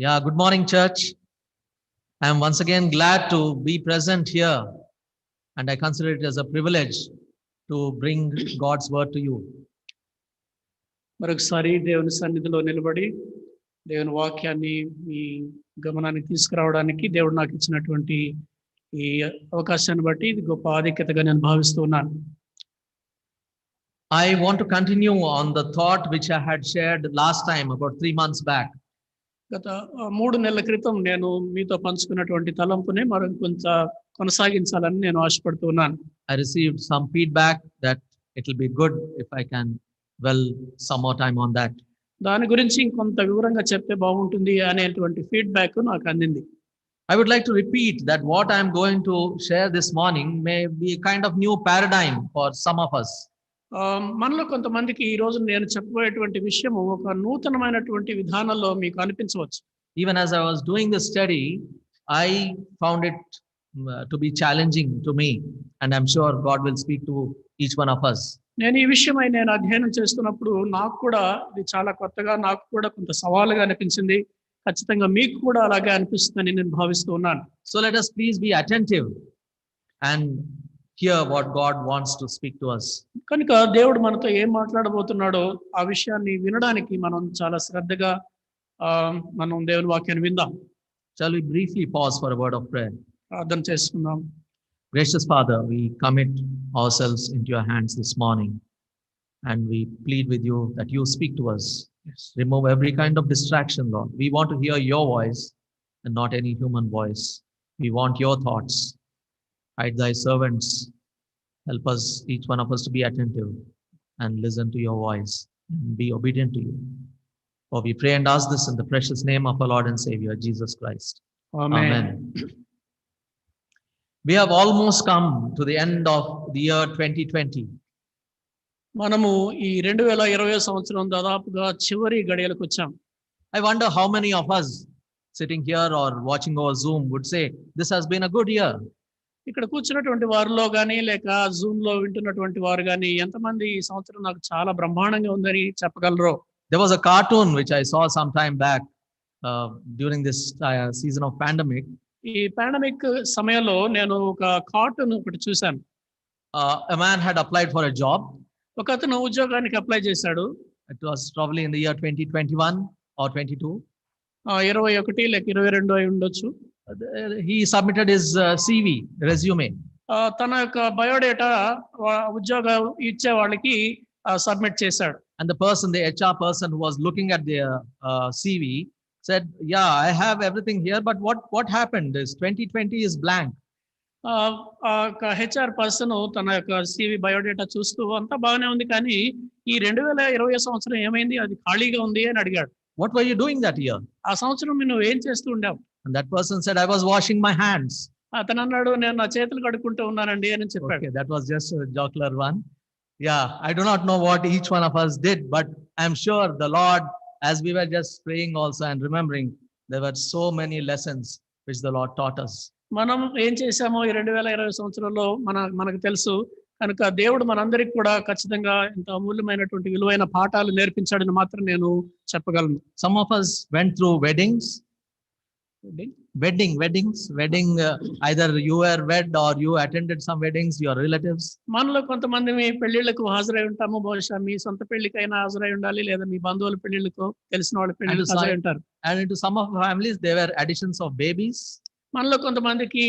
Yeah, good morning, church. I am once again glad to be present here, and I consider it as a privilege to bring God's word to you. మరొకసారి దేవుని సన్నిధిలో నిలబడి దేవుని వాక్యాన్ని మీ గమనానికి తీసుకురావడానికి దేవుడు నాకు ఇచ్చినటువంటి ఈ అవకాశాన్ని బట్టి ఇది గొప్ప ఆధిక్యతగా నేను భావిస్తూ ఉన్నాను. I want to continue on the thought which I had shared last time about 3 months back. గత 3 నెలల క్రితం నేను మీతో పంచుకున్నటువంటి తలంపునే కొంత కొనసాగించాలని నేను ఆశపడుతూ ఉన్నాను. I received some feedback that it will be good if I can some more time on that. దాని గురించి ఇంకొంత వివరంగా చెప్తే బాగుంటుంది అనేటువంటి ఫీడ్బ్యాక్ నాకు అందింది. I would like to repeat that what I am going to share this morning may be a kind of new paradigm for some of us. మనలో కొంతమందికి ఈ రోజు నేను చెప్పబోయేటువంటి విషయము ఒక నూతనమైనటువంటి విధానంలో మీకు అనిపించవచ్చు. Even as I was doing the study, I found it to be challenging to me, and I'm sure God will speak to each one of us. నేను ఈ విషయమై నేను అధ్యయనం చేస్తున్నప్పుడు నాకు కూడా ఇది చాలా కొత్తగా, నాకు కూడా కొంత సవాలుగా అనిపించింది. ఖచ్చితంగా మీకు కూడా అలాగే అనిపిస్తుందని నేను భావిస్తూ ఉన్నాను. So let us please be attentive and hear what God wants to speak to us. కనుక దేవుడు మనతో ఏం మాట్లాడబోతున్నాడో ఆ విషయాన్ని వినడానికి మనం చాలా శ్రద్ధగా మనం దేవుని వాక్యాన్ని విందాం. Shall we briefly pause for a word of prayer? ప్రార్థన చేసుకుందాం. Gracious Father, we commit ourselves into your hands this morning, and we plead with you that you speak to us. Yes. Remove every kind of distraction, Lord. We want to hear your voice and not any human voice. We want your thoughts. Hide thy servants. Help us, each one of us, to be attentive and listen to your voice and be obedient to you. For we pray and ask this in the precious name of our Lord and Savior, Jesus Christ. Amen. Amen. We have almost come to the end of the year 2020. మనము ఈ 2020 సంవత్సరం దాదాపుగా చివరి గడియలకు వచ్చాం. I wonder how many of us sitting here or watching over Zoom would say this has been a good year. ఇక్కడ కూర్చున్నటువంటి వారిలో కానీ లేక జూమ్ లో వింటున్నటువంటి వారు కానీ ఎంతమంది ఈ సంవత్సరం నాకు చాలా బ్రహ్మాండంగా ఉందని చెప్పగలరు? There was a cartoon which I saw some time back during this season of pandemic. ఈ పాండమిక్ సమయంలో నేను ఒక కార్టూన్ ఒకటి చూశాను. A man had applied for a job. ఒక అతను ఉద్యోగానికి అప్లై చేశాడు. It was probably in the year 2021 or 22. 21 లేక 22 అయి ఉండొచ్చు. He submitted his CV, resume. తన యొక్క బయోడేటా ఉద్యోగం ఇచ్చే వాళ్ళకి సబ్మిట్ చేశాడు. And the HR person who was looking at the CV said, yeah, I have everything here, but what happened is 2020 is blank. HR person తన యొక్క CV biodata చూస్తూ అంతా బాగానే ఉంది, కానీ ఈ 2020 సంవత్సరం ఏమైంది, అది ఖాళీగా ఉంది అని అడిగాడు. What were you doing that year? ఆ సంవత్సరం నువ్వు ఏం చేస్తూ ఉండావు? And that person said, I was washing my hands. అతను అన్నాడు, నేను నా చేతులు కడుక్కుంటూ ఉన్నానండి అని చెప్పాడు. Okay, that was just a jocular one. Yeah, I do not know what each one of us did, but I'm sure the Lord, as we were just praying also and remembering, there were so many lessons which the Lord taught us. మనం ఏం చేశామో ఈ 2020 సంవత్సరంలో మనకు తెలుసు. కనుక దేవుడు మనందరికి కూడా ఖచ్చితంగా ఇంత అమూల్యమైనటువంటి విలువైన పాఠాలు నేర్పించాడని మాత్రం నేను చెప్పగలను. Some of us went through weddings. Either you were wed or you attended some weddings, your relatives. మనలో కొంతమంది మీ పెళ్లిళ్లకు హాజరై ఉంటాము. బహుశా మీ సొంత పెళ్లికైనా హాజరై ఉండాలి, లేదా మీ బంధువుల పెళ్లిళ్లకు, తెలిసిన వాళ్ళ పెళ్లిళ్లకు హాజరై ఉంటారు. And into some of our families there were additions of babies. మనలో కొంతమందికి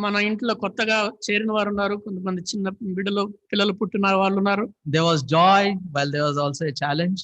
మన ఇంట్లో కొత్తగా చేరిన వారు ఉన్నారు, కొంతమంది చిన్న పిల్లలు పుట్టిన వాళ్ళు ఉన్నారు. There was joy while there was also a challenge.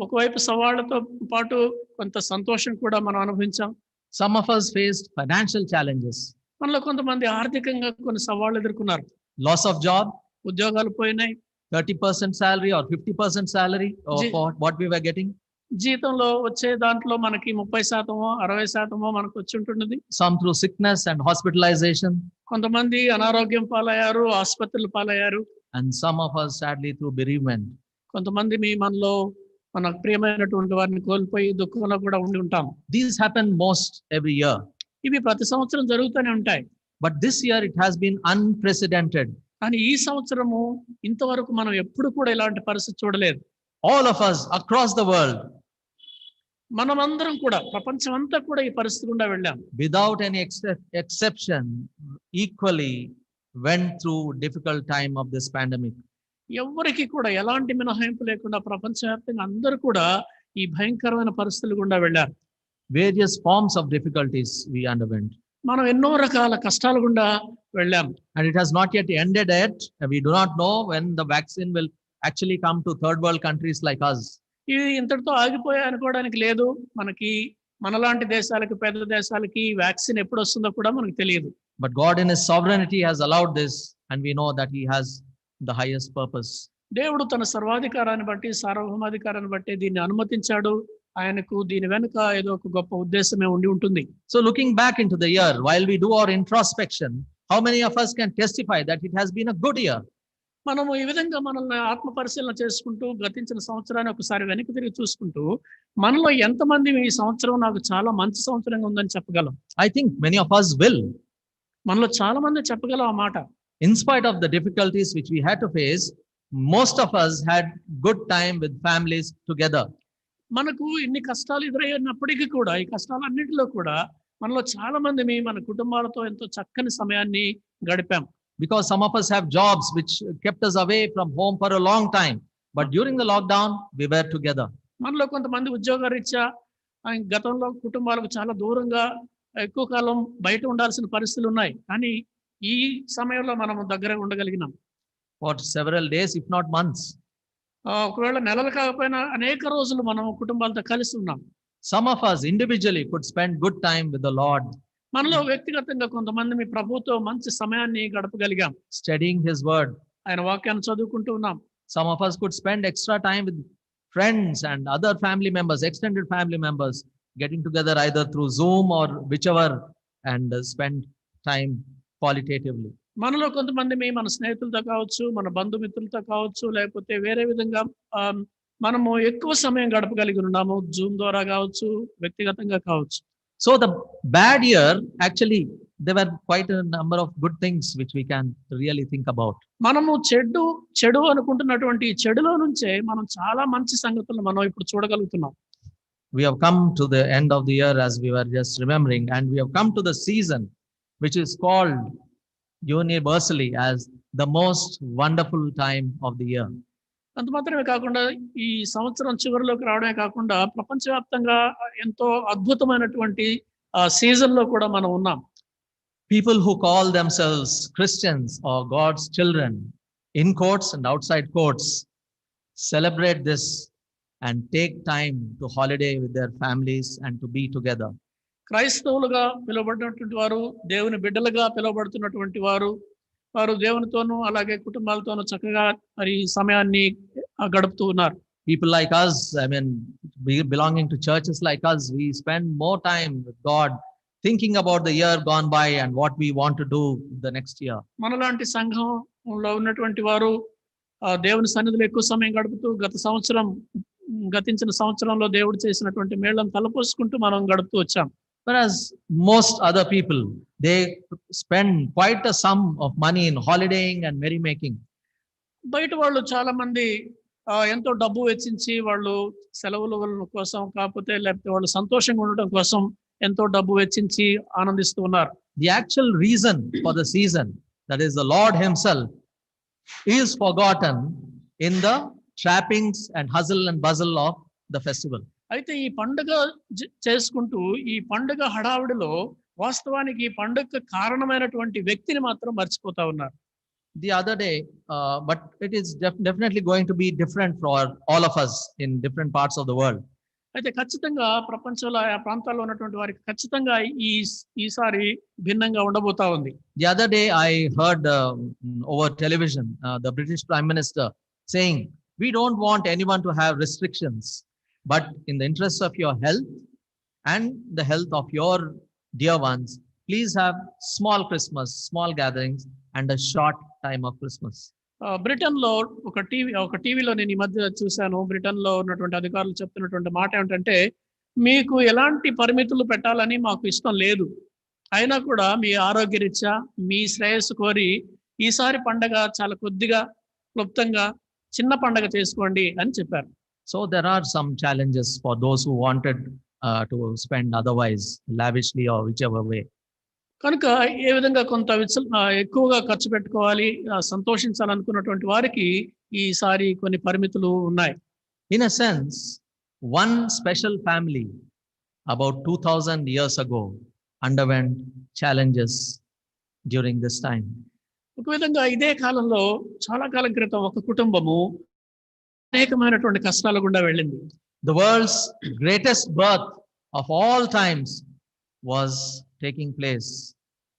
ఒకవైపు సవాళ్లతో పాటు కొంత సంతోషం కూడా మనం అనుభవించాం. Some of us faced financial challenges. మనలో కొంతమంది ఆర్థికంగా కొన్ని సవాళ్లు ఎదుర్కొన్నారు. Loss of job, ఉద్యోగాలు పోయినాయి. 30% salary or 50% salary for what we were getting. జీతంలో వచ్చే దాంట్లో మనకి 30% 60% మనకు వచ్చి ఉంటున్నది. Some through sickness and hospitalization. కొంతమంది అనారోగ్యం పాలయ్యారు, ఆసుపత్రులు పాలయ్యారు. And some of us sadly through bereavement. కొంతమంది మనలో మన ప్రియమైనటువంటి వారిని కోల్పోయి దుఃఖంలో కూడా ఉండి ఉంటాం. These happen most every year. ఇవి ప్రతి సంవత్సరం జరుగుతూనే ఉంటాయి. But this year it has been unprecedented. కానీ ఈ సంవత్సరము ఇంతవరకు మనం ఎప్పుడు కూడా ఇలాంటి పరిస్థితి చూడలేదు. All of us across the world మనమందరం కూడా ప్రపంచం అంతా కూడా ఈ పరిస్థితి గుండా వెళ్ళాం. without any exception, equally went through difficult time of this pandemic. ఎవ్వరికి కూడా ఎలాంటి మినహాయింపు లేకుండా ప్రపంచవ్యాప్తంగా అందరూ కూడా ఈ భయంకరమైన పరిస్థితుల గుండా వెళ్ళారు. Various forms of difficulties we underwent. మనం ఎన్నో రకాల కష్టాల గుండా వెళ్ళాం. And it has not yet ended yet. We do not know when the vaccine will actually come to third world countries like us. ఇది ఇంతటితో ఆగిపోయా అనుకోవడానికి లేదు. మనలాంటి దేశాలకి, పెద్ద దేశాలకి వ్యాక్సిన్ ఎప్పుడు వస్తుందో కూడా మనకు తెలియదు. But God in his sovereignty has allowed this, and we know that he has the highest purpose. దేవుడు తన సర్వాధికారాన్ని బట్టి, సార్వభౌమాధికారాన్ని బట్టి దీన్ని అనుమతించాడు. ఆయనకు దీని వెనుక ఏదో ఒక గొప్ప ఉద్దేశమే ఉండి ఉంటుంది. So looking back into the year, while we do our introspection, how many of us can testify that it has been a good year? మనము ఈ విధంగా మనల్ని ఆత్మ పరిశీలన చేసుకుంటూ గతించిన సంవత్సరాన్ని ఒకసారి వెనక్కి తిరిగి చూసుకుంటూ మనలో ఎంతమంది ఈ సంవత్సరం నాకు చాలా మంచి సంవత్సరంగా ఉందని చెప్పగలం? I think many of us will. మనలో చాలా మంది చెప్పగలం ఆ మాట. In spite of the difficulties which we had to face, most of us had good time with families together. మనకు ఇన్ని కష్టాలు ఎదురయ్యినప్పటికీ కూడా, ఈ కష్టాలన్నిటిలో కూడా మనలో చాలా మంది మన కుటుంబాలతో ఎంతో చక్కని సమయాన్ని గడిపాం. Because some of us have jobs which kept us away from home for a long time. But during the lockdown, we were together. మనలో కొంతమంది ఉద్యోగరీత్యా గతంలో కుటుంబాలకు చాలా దూరంగా ఎక్కువ కాలం బయట ఉండాల్సిన పరిస్థితులు ఉన్నాయి. కానీ ఈ సమయంలో మనం దగ్గర ఉండగలిగినాం. For several days, if not months. ఒకవేళ నెలలు కాకపోయినా అనేక రోజులు మనం కుటుంబాలతో కలిసి ఉన్నాం. Some of us individually could spend good time with the Lord. మనలో వ్యక్తిగతంగా కొంతమంది మీ ప్రభువుతో మంచి సమయాన్ని గడపగలిగాం. Studying his word. ఆయన వాక్యాన్ని చదువుకుంటూ ఉన్నాం. Some of us could spend extra time with friends and other family members, extended family members, getting together either through Zoom or whichever, and spend time qualitatively. మనలో కొంతమంది మన స్నేహితులతో కావచ్చు, మన బంధుమిత్రులతో కావచ్చు, లేకపోతే వేరే విధంగా మనము ఎక్కువ సమయం గడపగలిగి ఉన్నాము. జూమ్ ద్వారా కావచ్చు, వ్యక్తిగతంగా కావచ్చు. So the bad year, actually, there were quite a number of good things which we can really think about. మనము చెడు అనుకుంటున్నటువంటి చెడులో నుంచే మనం చాలా మంచి సంగతులను మనం ఇప్పుడు చూడగలుగుతున్నాం. We have come to the end of the year, as we were just remembering, and we have come to the season which is called universally as the most wonderful time of the year. అంత మాత్రమే కాకుండా ఈ సంవత్సరం చివరిలోకి రావడమే కాకుండా ప్రపంచవ్యాప్తంగా ఎంతో అద్భుతమైనటువంటి సీజన్ లో కూడా మనం ఉన్నాం. People who call themselves Christians or God's children, in courts and outside courts, celebrate this and take time to holiday with their families and to be together. క్రైస్తవులుగా పిలువబడినటువంటి వారు, దేవుని బిడ్డలుగా పిలువబడుతున్నటువంటి వారు దేవునితోనూ అలాగే కుటుంబాలతోనూ చక్కగా మరి సమయాన్ని గడుపుతూ ఉన్నారు. People like us, belonging to churches like us, we spend more time with God, thinking about the year gone by and what we want to do the next year. మనలాంటి సంఘంలో ఉన్నటువంటి వారు దేవుని సన్నిధిలో ఎక్కువ సమయం గడుపుతూ గతించిన సంవత్సరంలో దేవుడు చేసినటువంటి మేళ్లను తలపోసుకుంటూ మనం గడుపుతూ వచ్చాం. Whereas most other people, they spend quite a sum of money in holidaying and merrymaking. బయట వాళ్ళు చాలా మంది ఎంతో డబ్బు వెచ్చించి వాళ్ళు సెలవుల కోసం కాకపోతే లేకపోతే వాళ్ళు సంతోషంగా ఉండటం కోసం ఎంతో డబ్బు వెచ్చించి ఆనందిస్తూ ఉన్నారు. The actual reason for the season, that is the Lord himself, is forgotten in the trappings and hustle and bustle of the festival. అయితే ఈ పండుగ చేసుకుంటూ ఈ పండుగ హడావిడిలో వాస్తవానికి ఈ పండుగ కారణమైనటువంటి వ్యక్తిని మాత్రం మర్చిపోతా ఉన్నారు. The other day, but it is definitely going to be different for all of us in different parts of the world. అయితే ఖచ్చితంగా ప్రపంచంలో ఆ ప్రాంతాల్లో ఉన్నటువంటి వారికి ఖచ్చితంగా ఈసారి భిన్నంగా ఉండబోతా ఉంది. The other day I heard over television the British Prime Minister saying, we don't want anyone to have restrictions, but in the interest of your health and the health of your dear ones, please have small Christmas, small gatherings and a short time of Christmas. Britain లో ఒక టీవీలో నేను ఈ మధ్య చూశాను. Britain లో ఉన్నటువంటి అధికారులు చెప్తున్నటువంటి మాట ఏమిటంటే, మీకు ఎలాంటి పరిమితులు పెట్టాలని మాకు ఇష్టం లేదు, అయినా కూడా మీ ఆరోగ్యరీత్యా మీ శ్రేయస్సు కోరి ఈసారి పండగ చాలా కొద్దిగా క్లుప్తంగా చిన్న పండగ చేసుకోండి అని చెప్పారు. So there are some challenges for those who wanted to spend otherwise lavishly or whichever way. కనుక ఏ విధంగా కొంత ఎక్కువగా ఖర్చు పెట్టుకోవాలి, సంతోషించాలనుకున్నటువంటి వారికి ఈసారి కొన్ని పరిమితులు ఉన్నాయి. In a sense, one special family about 2000 years ago underwent challenges during this time. ఒక విధంగా ఇదే కాలంలో చాలా కాలం క్రితం ఒక కుటుంబము అనేకమైనటువంటి కష్టాల గుండా వెళ్ళింది. The world's greatest birth of all times was taking place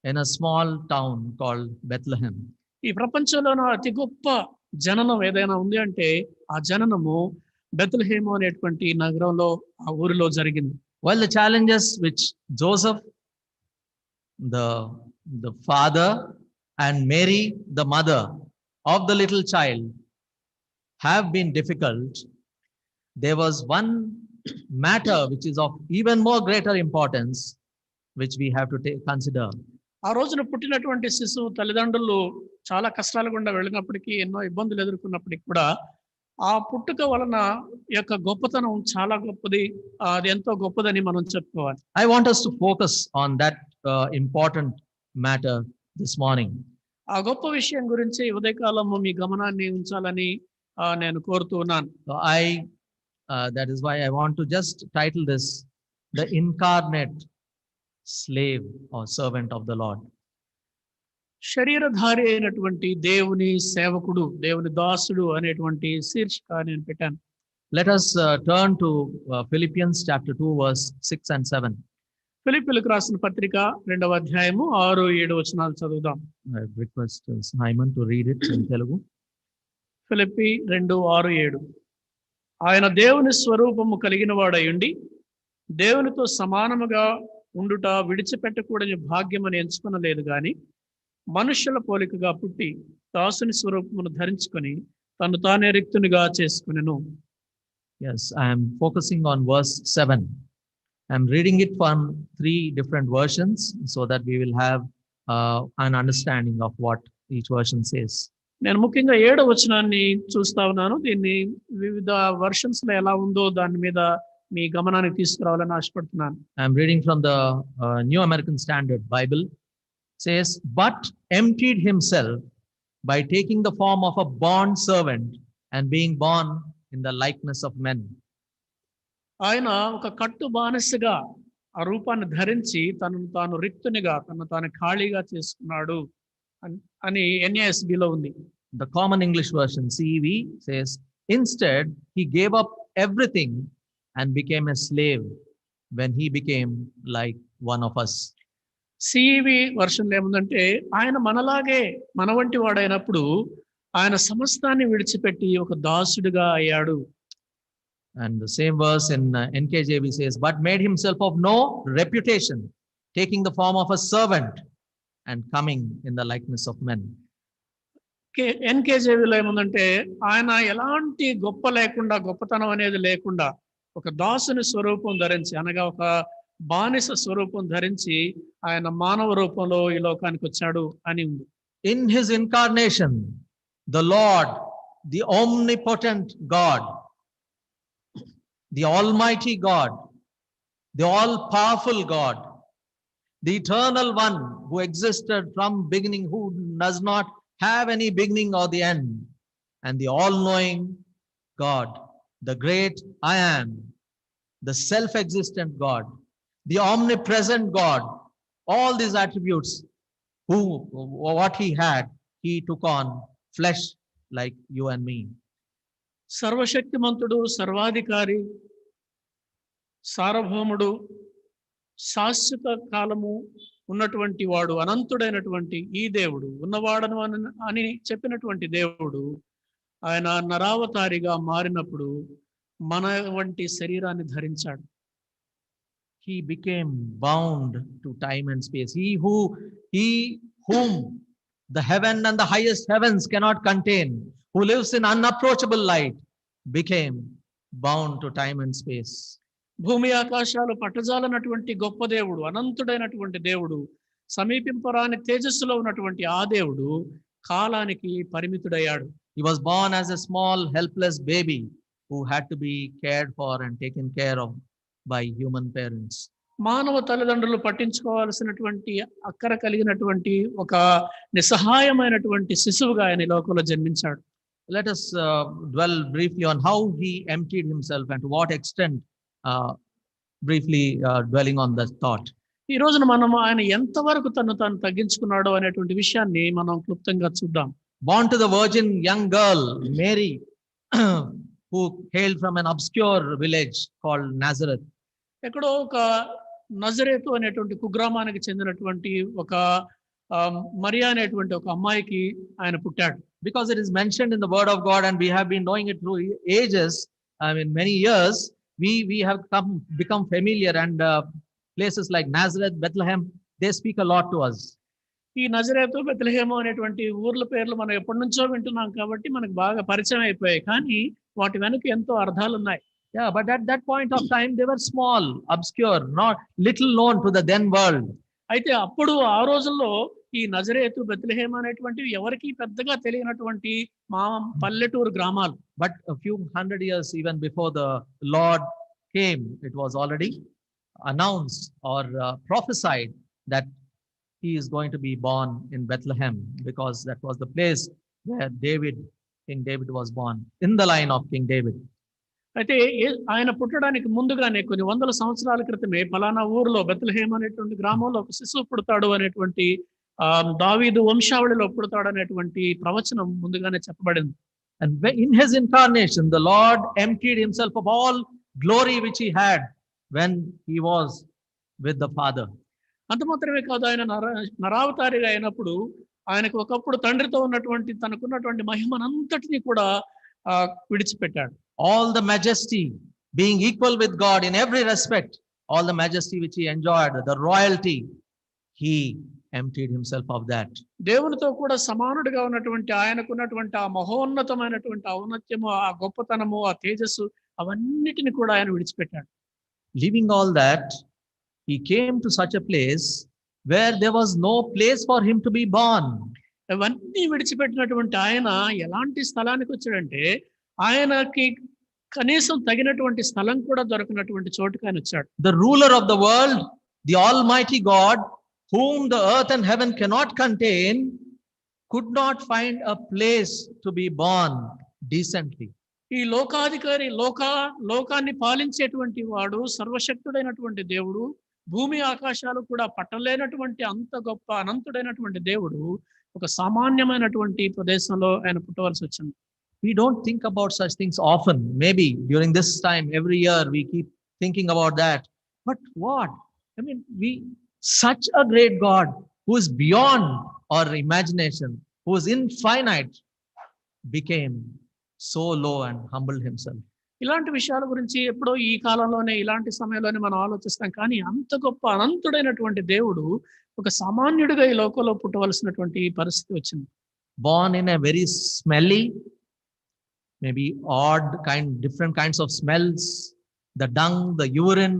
in a small town called Bethlehem. ఈ ప్రపంచంలోనే అతి గొప్ప జననం ఏదైనా ఉంది అంటే ఆ జననము బెత్లెహేము అనేటువంటి నగరంలో, ఆ ఊరిలో జరిగింది. While the challenges which Joseph, the father, and Mary, the mother of the little child, have been difficult, there was one matter which is of even more greater importance, which we have to consider. ఆ రోజున పుట్టినటువంటి శిశువు తల్లిదండ్రులు చాలా కష్టాల గుండా వెళ్ళినప్పటికీ, ఎన్నో ఇబ్బందులు ఎదుర్కొన్నప్పటికీ కూడా ఆ పుట్టుక వలన యొక్క గొప్పతనం చాలా గొప్పది, అది ఎంతో గొప్పదని మనం చెప్పుకోవాలి. I want us to focus on that important matter this morning. ఆ గొప్ప విషయం గురించి ఉదయకాలము మీ గమనాన్ని ఉంచాలని నేను కోరుతూ ఉన్నాను. So that is why I want to just title this the incarnate slave or servant of the Lord. శరీరధారి అయినటువంటి దేవుని సేవకుడు, దేవుని దాసుడు అనేటువంటి శీర్షిక నేను పెట్టాను. Let us turn to Philippians chapter 2 verse 6 and 7. ఫిలిప్పీయులకు రాసిన పత్రిక 2వ అధ్యాయము 6-7 వచనాలు చదువుదాం. I request Simon to read it in Telugu. Philippi 2:6-7. ఆయన దేవుని స్వరూపము కలిగిన వాడయుండి దేవునితో సమానముగా ఉండుట విడిచిపెట్టకూడని భాగ్యమని ఎంచుకొనలేదు గాని మనుష్యుల పోలికగా పుట్టి దాసుని స్వరూపమును ధరించుకొని తను తానే రిక్తునిగా చేసుకొనెను. Yes, I am focusing on verse 7. I am reading it from 3 different versions so that we will have an understanding of what each version says. నేను ముఖ్యంగా 7వ వచనాన్ని చూస్తా ఉన్నాను. దీన్ని వివిధ వర్షన్స్ లో ఎలా ఉందో దాని మీద మీ గమనానికి తీసుకురావాలని ఆశపడుతున్నాను. I am reading from the New American Standard Bible. It says, but emptied himself by taking the form of a bond servant and being born in the likeness of men. ఆయన ఒక కట్టు బానిసగా ఆ రూపాన్ని ధరించి తనను తాను రిక్తునిగా, తనను తాను ఖాళీగా చేసుకున్నాడు అని NASB లో ఉంది. The Common English Version CEV says, instead he gave up everything and became a slave when he became like one of us. CEV version ఏముందంటే ఆయన మనలాగే మన వంటి వాడైనప్పుడు ఆయన సమస్తాన్ని విడిచిపెట్టి ఒక దాసుడిగా అయ్యాడు. And the same verse in NKJV says, but made himself of no reputation, taking the form of a servant and coming in the likeness of men. NKJVలో ఏముందంటే ఆయన ఎలాంటి గొప్పతనం అనేది లేకుండా ఒక దాసుని స్వరూపం ధరించి, అనగా ఒక బానిస స్వరూపం ధరించి ఆయన మానవ రూపంలో ఈ లోకానికి వచ్చాడు అని ఉంది. In his incarnation, the Lord, the omnipotent God, the almighty God, the all-powerful God, the eternal one who existed from beginning, who does not have any beginning or the end, and the all-knowing God, the great I am, the self-existent God, the omnipresent God, all these attributes, what he had, he took on flesh like you and me. సర్వశక్తిమంతుడు, సర్వాధికారి, సార్వభౌముడు, శాశ్వత కాలము ఉన్నటువంటి వాడు, అనంతుడైనటువంటి ఈ దేవుడు, ఉన్నవాడను అని చెప్పినటువంటి దేవుడు ఆయన నరావతారిగా మారినప్పుడు మన వంటి శరీరాన్ని ధరించాడు. He became bound to time and space. He whom the heaven and the highest heavens cannot contain, who lives in unapproachable light, became bound to time and space. భూమి ఆకాశాలు పట్టజాలనటువంటి గొప్ప దేవుడు, అనంతుడైనటువంటి దేవుడు, సమీపింపరాని తేజస్సులో ఉన్నటువంటి ఆ దేవుడు కాలానికి పరిమితుడయ్యాడు. He was born as a small helpless baby who had to be cared for and taken care of by human parents. మానవ తల్లిదండ్రులు పట్టించుకోవాల్సినటువంటి అక్కర కలిగినటువంటి ఒక నిస్సహాయమైనటువంటి శిశువుగా ఆయన ఈ లోకంలో జన్మించాడు. Let us dwell briefly on how he emptied himself and to what extent, briefly dwelling on that thought. ఈ రోజున మనం ఆయన ఎంతవరకు తను తగ్గించుకున్నాడో అనేటువంటి విషయాన్ని మనం క్లుప్తంగా చూద్దాం. Born to the virgin young girl Mary, who hailed from an obscure village called Nazareth. ఎక్కడో ఒక నజరేతు అనేటువంటి కుగ్రామానికి చెందినటువంటి ఒక మరియా అనేటువంటి ఒక అమ్మాయికి ఆయన పుట్టాడు. Because it is mentioned in the word of God and we have been knowing it through ages, I mean many years, we have become familiar, and places like Nazareth, Bethlehem, they speak a lot to us. ఈ నజరేతు బెత్లెహేము అనేటువంటి ఊర్ల పేర్లు మనం ఎప్పటి నుంచో వింటున్నాం కాబట్టి మనకు బాగా పరిచయం అయిపోయాయి. కానీ వాటి వెనుక ఎంతో అర్థాలు ఉన్నాయి. Yeah, but at that point of time they were small, obscure, not little known to the then world. అయితే అప్పుడు ఆ రోజుల్లో ఈ నజరేతు బెత్లెహేము అనేటువంటివి ఎవరికి పెద్దగా తెలియనటువంటి మా పల్లెటూరు గ్రామాలు. But a few hundred years even before the Lord came, it was already announced or prophesied that he is going to be born in Bethlehem, because that was the place where King David was born, in the line of King David. అయితే ఆయన పుట్టడానికి ముందుగానే కొన్ని వందల సంవత్సరాల క్రితమే పలానా ఊరిలో బెత్లెహేము అనేటువంటి గ్రామంలో ఒక శిశువు పుడతాడు అనేటువంటి దావీదు వంశావళిలో పుడతాడు అనేటువంటి ప్రవచనం ముందుగానే చెప్పబడింది. And in his incarnation, the Lord emptied himself of all glory which he had when he was with the Father. అంత మాత్రమే కాదు, ఆయన నరావతారిగా అయినప్పుడు ఆయనకు ఒకప్పుడు తండ్రితో ఉన్నటువంటి తనకున్నటువంటి మహిమనంతటిని కూడా విడిచిపెట్టాడు. All the majesty, being equal with God in every respect, all the majesty which he enjoyed, the royalty, he emptied himself of that. దేవునితో కూడా సమానుడిగా ఉన్నటువంటి ఆయనకున్నటువంటి ఆ మహోన్నతమైనటువంటి ఔన్నత్యము, ఆ గొప్పతనము, ఆ తేజస్సు, అవన్నిటిని కూడా ఆయన విడిచిపెట్టాడు. Leaving all that, he came to such a place where there was no place for him to be born. అవన్నీ విడిచిపెట్టినటువంటి ఆయన ఎలాంటి స్థలానికి వచ్చాడంటే, ఆయనకి కనీసం తగినటువంటి స్థలం కూడా దొరకనటువంటి చోటుకి ఆయన వచ్చాడు. The ruler of the world, the Almighty God, whom the earth and heaven cannot contain, could not find a place to be born decently. ఈ లోకాధికారి, లోకాన్ని పాలించేటువంటి వాడు, సర్వశక్తుడైనటువంటి దేవుడు, భూమి ఆకాశాలు కూడా పట్టలేనటువంటి అంత గొప్ప అనంతుడైనటువంటి దేవుడు ఒక సామాన్యమైనటువంటి ప్రదేశంలో ఆయన పుట్టవలసి వచ్చింది. We don't think about such things often. Maybe during this time, every year, we keep thinking about that. But what? I mean, such a great God who is beyond our imagination, who is infinite, became so low and humbled himself. ఇలాంటి విషయాల గురించి ఎప్పుడో ఈ కాలంలోనే, ఇలాంటి సమయంలోనే మనం ఆలోచిస్తాం. కానీ అంత గొప్ప అనంతుడైనటువంటి దేవుడు ఒక సామాన్యుడిగా ఈ లోకంలో పుట్టవలసినటువంటి పరిస్థితి వచ్చింది. Born in a very smelly, maybe different kinds of smells, the dung, the urine,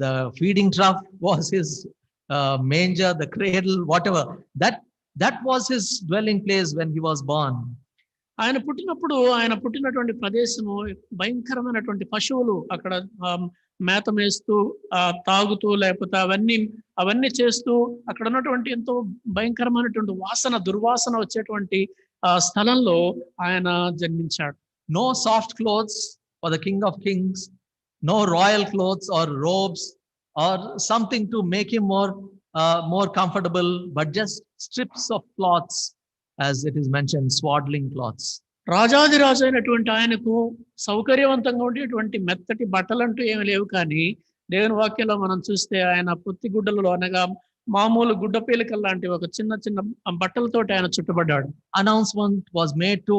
the feeding trough was his manger, the cradle, whatever. That was his dwelling place when he was born. ఆయన పుట్టినటువంటి ప్రదేశము భయంకరమైనటువంటి పశువులు అక్కడ మేత మేస్తూ తాగుతూ లేకపోతే అవన్నీ చేస్తూ అక్కడ ఉన్నటువంటి ఎంతో భయంకరమైనటువంటి దుర్వాసన వచ్చేటువంటి స్థలంలో ఆయన జన్మించాడు. No soft clothes for the King of Kings, no royal clothes or robes or something to make him more comfortable, but just strips of cloths, as it is mentioned, swaddling cloths. రాజాదిరాజు అయినటువంటి ఆయనకు సౌకర్యవంతంగా ఉండేటువంటి మెత్తటి బట్టలంటూ ఏమి లేవు. కానీ దేవుని వాక్యంలో మనం చూస్తే ఆయన పొత్తి గుడ్డలలో, అనగా మామూలు గుడ్డ పీలికల లాంటి ఒక చిన్న చిన్న బట్టలతోటి ఆయన చుట్టబడ్డాడు. Announcement was made to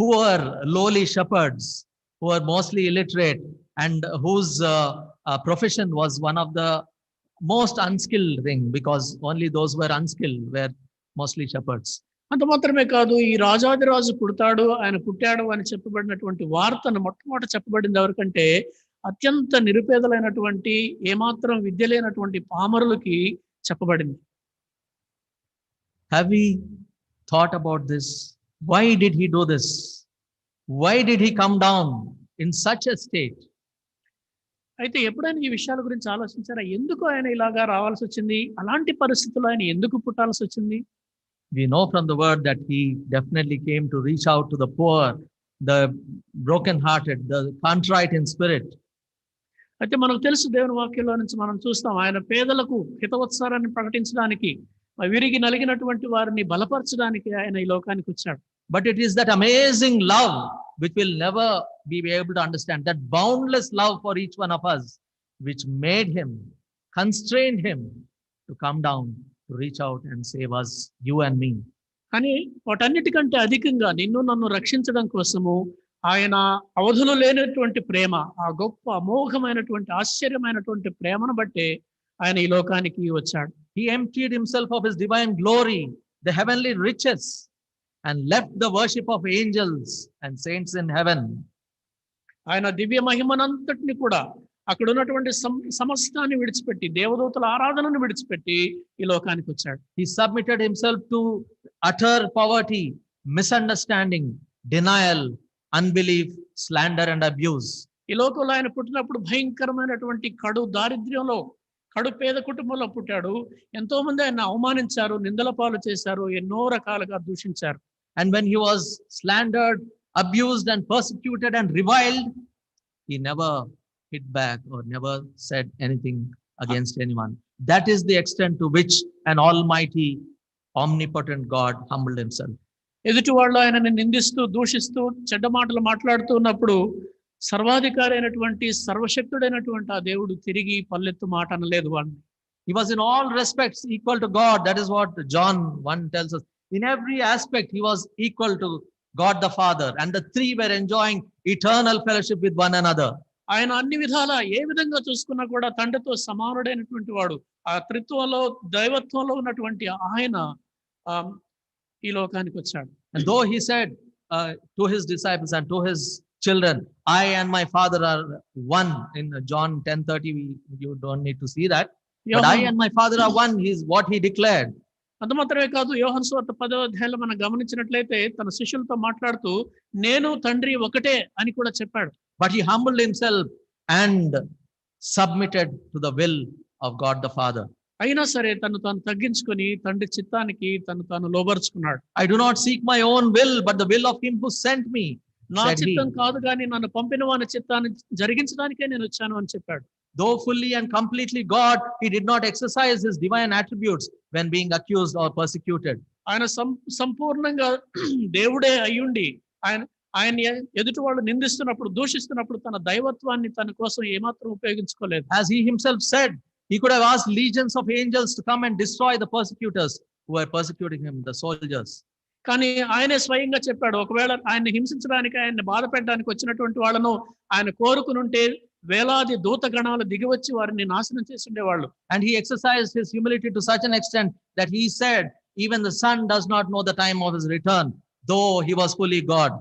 poor lowly shepherds who were mostly illiterate and whose profession was one of the most unskilled thing, because only those who were unskilled were mostly shepherds. అంత మాత్రమే కాదు, ఈ రాజాదిరాజు ఆయన పుట్టాడు అని చెప్పబడినటువంటి వార్తను మొట్టమొదట చెప్పబడింది ఎవరికంటే అత్యంత నిరుపేదలైనటువంటి, ఏమాత్రం విద్య లేనటువంటి పామరులకి చెప్పబడింది. Have we thought about this? Why did he do this? Why did he come down in such a state? అయితే ఎప్పుడైనా ఈ విషయాల గురించి ఆలోచించారా? ఎందుకు ఆయన ఇలాగా రావాల్సి వచ్చింది? అలాంటి పరిస్థితుల్లో ఆయన ఎందుకు పుట్టాల్సి వచ్చింది? We know from the word that he definitely came to reach out to the poor, the broken-hearted, the contrite in spirit. అయితే మనకు తెలుసు, దేవుని వాక్యంలో నుంచి మనం చూస్తాం, ఆయన పేదలకు హితవత్సరాన్ని ప్రకటించడానికి, విరిగి నలిగినటువంటి వారిని బలపరచడానికి ఆయన ఈ లోకానికి వచ్చాడు. But it is that amazing love which will never be able to understand, that boundless love for each one of us, which made him, constrained him to come down, to reach out and save us, you and me. కానీ వాటన్నిటికంటే అధికంగా నిన్ను నన్ను రక్షించడం కోసము ఆయన అవధులు లేనటువంటి ప్రేమ, ఆ గొప్ప అమోఘమైనటువంటి ఆశ్చర్యమైనటువంటి ప్రేమను బట్టే ఆయన ఈ లోకానికి వచ్చాడు. He emptied himself of his divine glory, the heavenly riches, and left the worship of angels and saints in heaven. ఆయన దివ్య మహిమనంతటిని కూడా, అక్కడ ఉన్నటువంటి సమస్తాన్ని విడిచిపెట్టి, దేవదూతల ఆరాధనను విడిచిపెట్టి ఈ లోకానికి వచ్చాడు. He submitted himself to utter poverty, misunderstanding, denial, unbelief, slander and abuse. ఈ లోకంలో ఆయన పుట్టినప్పుడు భయంకరమైనటువంటి కడు దారిద్ర్యంలో, కడు పేద కుటుంబంలో పుట్టాడు. ఎంతో మంది ఆయన అవమానించారు, నిందల పాలు చేశారు, ఎన్నో రకాలుగా దూషించారు. And when he was slandered, abused and persecuted and reviled, he never hit back or never said anything against anyone. That is the extent to which an almighty, omnipotent God humbled himself. ఎదుటి వాళ్ళు ఆయనని నిందిస్తూ, దూషిస్తూ, చెడ్డ మాటలు మాట్లాడుతూ ఉన్నప్పుడు సర్వాధికారి అయినటువంటి, సర్వశక్తుడైనటువంటి ఆ దేవుడు తిరిగి పల్లెత్తు మాట అనలేదు వాళ్ళని. He was in all respects equal to God. That is what John 1 tells us. In every aspect, he was equal to God the Father, and the three were enjoying eternal fellowship with one another. ఆయన అన్ని విధాలా ఏ విధంగా చూసుకున్నా కూడా తండ్రితో సమానుడైనటువంటి వాడు. ఆ త్రిత్వంలో, దైవత్వంలో ఉన్నటువంటి ఆయన ఈ లోకానికి వచ్చాడు. And though he said to his disciples and to his children, I and my Father are one, in John 10:30, you don't need to see that. But I and my Father are one, is what he declared. అంత మాత్రమే కాదు, యోహాను సువార్త 10వ అధ్యాయంలో మనం గమనించినట్లయితే తన శిష్యులతో మాట్లాడుతూ నేను తండ్రి ఒకటే అని కూడా చెప్పాడు. But he humbled himself and submitted to the will of God the Father. అయినా సరే తను తాను తగ్గించుకొని తండ్రి చిత్తానికి తను తాను లోబరుచుకున్నాడు. I do not seek my own will, but the will of him who sent me. నా చిత్తం కాదు కానీ నన్ను పంపిన వాని చిత్తాన్ని జరిగించడానికే నేను వచ్చాను అని చెప్పాడు. Though fully and completely God, he did not exercise his divine attributes when being accused or persecuted. ఆయన సంపూర్ణంగా దేవుడే అయ్యుండి ఆయన ఎదుటి వాళ్ళు నిందిస్తున్నప్పుడు, దూషిస్తున్నప్పుడు తన దైవత్వాన్ని తన కోసం ఏమాత్రం ఉపయోగించుకోలేదు. As he himself said, he could have asked legions of angels to come and destroy the persecutors who were persecuting him, the soldiers. కానీ ఆయనే స్వయంగా చెప్పాడు, ఒకవేళ ఆయన్ని హింసించడానికి, ఆయన్ని బాధ పెట్టడానికి వచ్చినటువంటి వాళ్ళను ఆయన కోరుకునుంటే వేలాది దూత గణాలు దిగివచ్చి వారిని నాశనం చేసి ఉండేవాళ్ళు. And he exercised his humility to such an extent that he said, even the Son does not know the time of his return, though he was fully God.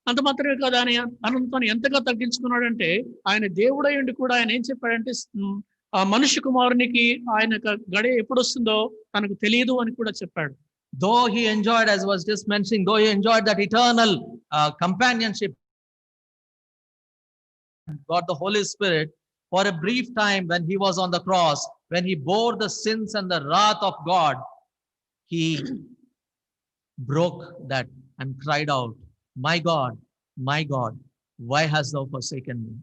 అంత మాత్రమే కాదు, ఆయన తను ఎంతగా తగ్గించుకున్నాడంటే, ఆయన దేవుడై ఉండి కూడా ఆయన ఏం చెప్పాడంటే, ఆ మనుష్య కుమారునికి ఆయన గడియ ఎప్పుడు వస్తుందో తనకు తెలియదు అని కూడా చెప్పాడు. Though he enjoyed, as was just mentioning, though he enjoyed that eternal companionship, God the Holy Spirit, for a brief time when he was on the cross, when he bore the sins and the wrath of God, he broke that and cried out, my God, why hast thou forsaken me?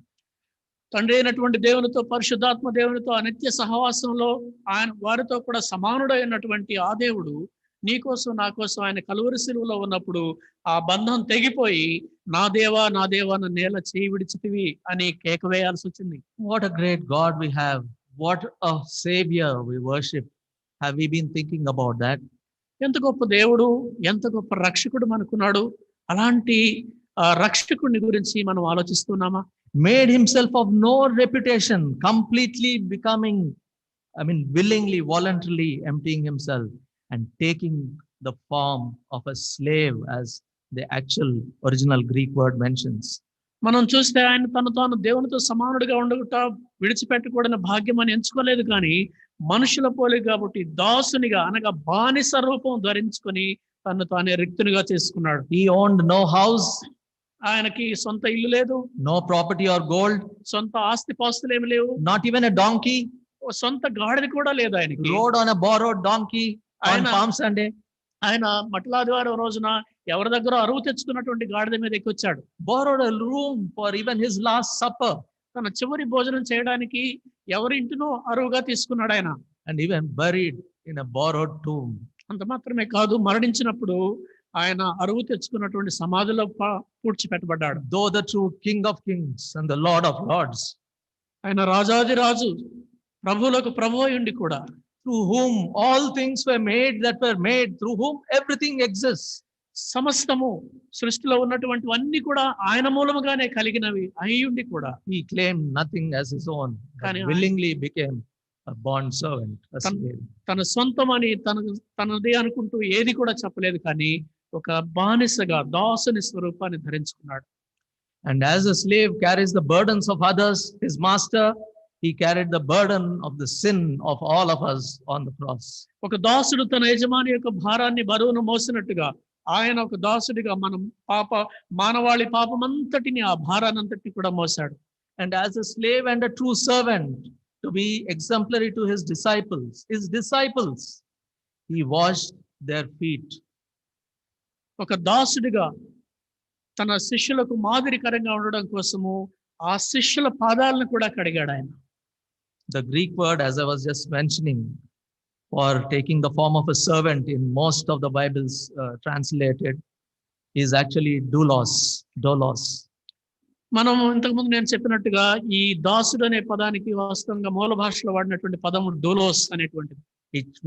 తండ్రి అయినటువంటి దేవునితో, పరిశుద్ధాత్మ దేవునితో అనిత్య సహవాసంలో ఆయన వారితో కూడా సమానుడైనటువంటి ఆ దేవుడు నీ కోసం, నా కోసం ఆయన కలువరి శిలువలో ఉన్నప్పుడు ఆ బంధం తెగిపోయి, నా దేవా నా నేల చేయి విడిచితివి అని కేక వేయాల్సి వచ్చింది. What a great God we have. What a Savior we worship. Have we been thinking about that? ఎంత గొప్ప దేవుడు, ఎంత గొప్ప రక్షకుడు మనకున్నాడు. అలాంటి రక్షకుడిని గురించి మనం ఆలోచిస్తున్నామా? Made himself of no reputation, completely becoming, willingly, voluntarily emptying himself and taking the form of a slave, as the actual original Greek word mentions. మనం చూస్తే ఆయన తను తాను దేవునితో సమానుడిగా ఉండగట విడిచిపెట్టకూడని భాగ్యం అని ఎంచుకోలేదు, కానీ మనుషుల పోలి కాబట్టి దాసునిగా, అనగా బానిస రూపం ధరించుకొని తను తానే రిక్తునిగా చేసుకున్నాడు. He owned no house. ఆయనకి సొంత ఇల్లు లేదు, no property or gold, సొంత ఆస్తి పాస్తులు ఏమి లేవు, not even a donkey, ఓ సొంత గాడిద కూడా లేదు ఆయనకి. rode on a borrowed donkey on ఆయన Palm Sunday. ఆయన మట్లాదివారం రోజున ఎవరి దగ్గర అరువు తెచ్చుకున్నటువంటి గాడిద మీద ఎక్కొచ్చాడు. Borrowed a room for even his last supper, తన చివరి భోజనం చేయడానికి ఎవరి ఇంటినో అరువుగా తీసుకున్నాడు ఆయన. and even buried in a borrowed tomb. అంత మాత్రమే కాదు, మరణించినప్పుడు ఆయన అరువు తెచ్చుకున్నటువంటి సమాధిలో పూడ్చిపెట్టబడ్డాడు. Though the true King of Kings and the Lord of Lords, ఆయన రాజాది రాజు, ప్రభువులకు ప్రభు అయ్యుండి కూడా, through whom all things were made that were made, through whom everything exists, సమస్తము సృష్టిలో ఉన్నటువంటివన్నీ కూడా ఆయన మూలముగానే కలిగినవి అయ్యుండి కూడా he claimed nothing as his own, but కానీ willingly became a bond servant, a slave. తన సొంతమని తనది అనుకుంటూ ఏది కూడా చెప్పలేదు, కానీ ఒక బానిసగా దాసుని స్వరూపాన్ని ధరించుకున్నాడు. And as a slave carries the burdens of others, his master, he carried the burden of the sin of all of us on the cross. ఒక దాసుడు తన యజమాని యొక్క భారాన్ని బరువును మోసినట్టుగా ఆయన ఒక దాసుడిగా మనం మానవాళి పాపమంతటిని, ఆ భారానంతటిని కూడా మోసాడు. And as a slave and a true servant, to be exemplary to his disciples, he washed their feet. ఒక దాసుడిగా తన శిష్యులకు మాదిరికరంగా ఉండడం కోసము ఆ శిష్యుల పాదాలను కూడా కడిగాడు ఆయన. The Greek word, as I was just mentioning, for taking the form of a servant in most of the Bibles translated, is actually doulos. మనం ఇంతకుముందు నేను చెప్పినట్టుగా ఈ దాసుడు అనే పదానికి వాస్తవంగా మూల భాషలో వాడినటువంటి పదము డోలోస్ అనేటువంటిది,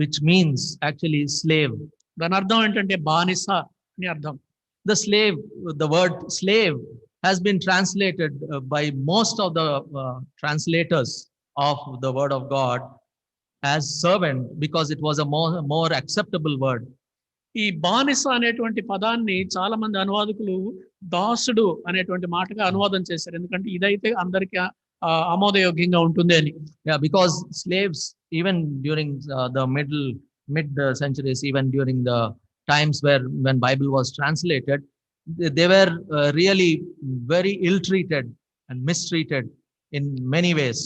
which means actually slave. దాని అర్థం ఏంటంటే బానిస అని అర్థం. The word slave has been translated by most of the translators of the word of God as servant, because it was a more acceptable word. ఈ బానిస అనేటువంటి పదాన్ని చాలా మంది అనువాదకులు దాసుడు అనేటువంటి మాటగా అనువాదం చేశారు, ఎందుకంటే ఇదైతే అందరికీ ఆమోదయోగ్యంగా ఉంటుంది అని. Yeah, because slaves, even during the mid centuries, even during the times when Bible was translated, they were really very ill-treated and mistreated in many ways.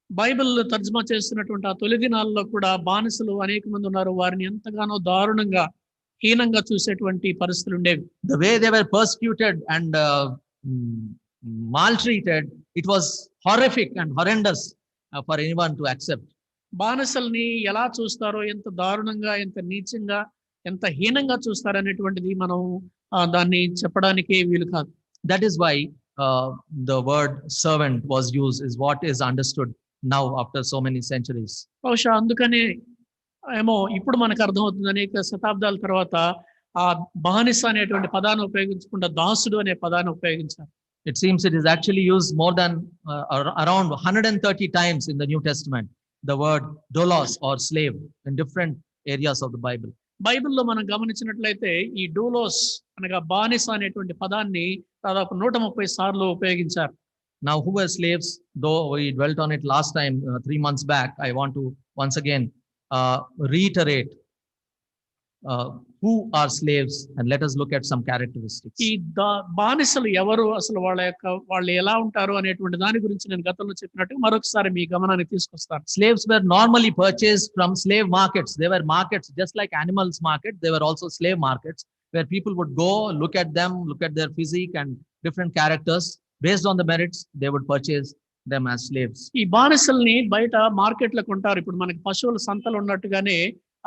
Bible తర్జుమా చేస్తున్నటువంటి ఆ తొలి దినాల్లో కూడా బానిసలు అనేక మంది ఉన్నారు. వారిని ఎంతగానో దారుణంగా, హీనంగా చూసేటువంటి పరిస్థితులు ఉండేవి. The way they were persecuted and maltreated, it was horrific and horrendous for anyone to accept. బానిసల్ని ఎలా చూస్తారో, ఎంత దారుణంగా, ఎంత నీచంగా, ఎంత హీనంగా చూస్తారనేటువంటిది మనం దాన్ని చెప్పడానికి వీలు కాదు. That is why the word servant was used, is what is understood now after so many centuries. బహుశా అందుకనే ఏమో ఇప్పుడు మనకు అర్థమవుతుంది, అనేక శతాబ్దాల తర్వాత ఆ బానిస అనేటువంటి పదాన్ని ఉపయోగించకుండా దాసుడు అనే పదాన్ని ఉపయోగించారు. It seems it is actually used more than around 130 times in the New Testament, the word doulos or slave, in different areas of the Bible. బైబిల్లో మనం గమనించినట్లయితే ఈ డూలోస్ అనగా బానిస అనేటువంటి పదాన్ని దాదాపు 130 సార్లు ఉపయోగించారు. Now, who were slaves? Though we dwelt on it last time, 3 months back, I want to once again reiterate who are slaves, and let us look at some characteristics. ఈ బానిసలు ఎవరు, అసలు వాళ్ళు ఎలా ఉంటారు అనేటువంటి దాని గురించి నేను గతంలో చెప్పినట్టు మరొకసారి మీ గమనానికి తీసుకొస్తాను. Slaves were normally purchased from slave markets. They were markets just like animals market. They were also slave markets where people would go, look at them, look at their physique and different characters. Based on the merits, they would purchase them as slaves. ఈ బానిసల్ని బయట మార్కెట్లో కొంటారు. ఇప్పుడు మనకి పశువుల సంతలు ఉన్నట్టుగానే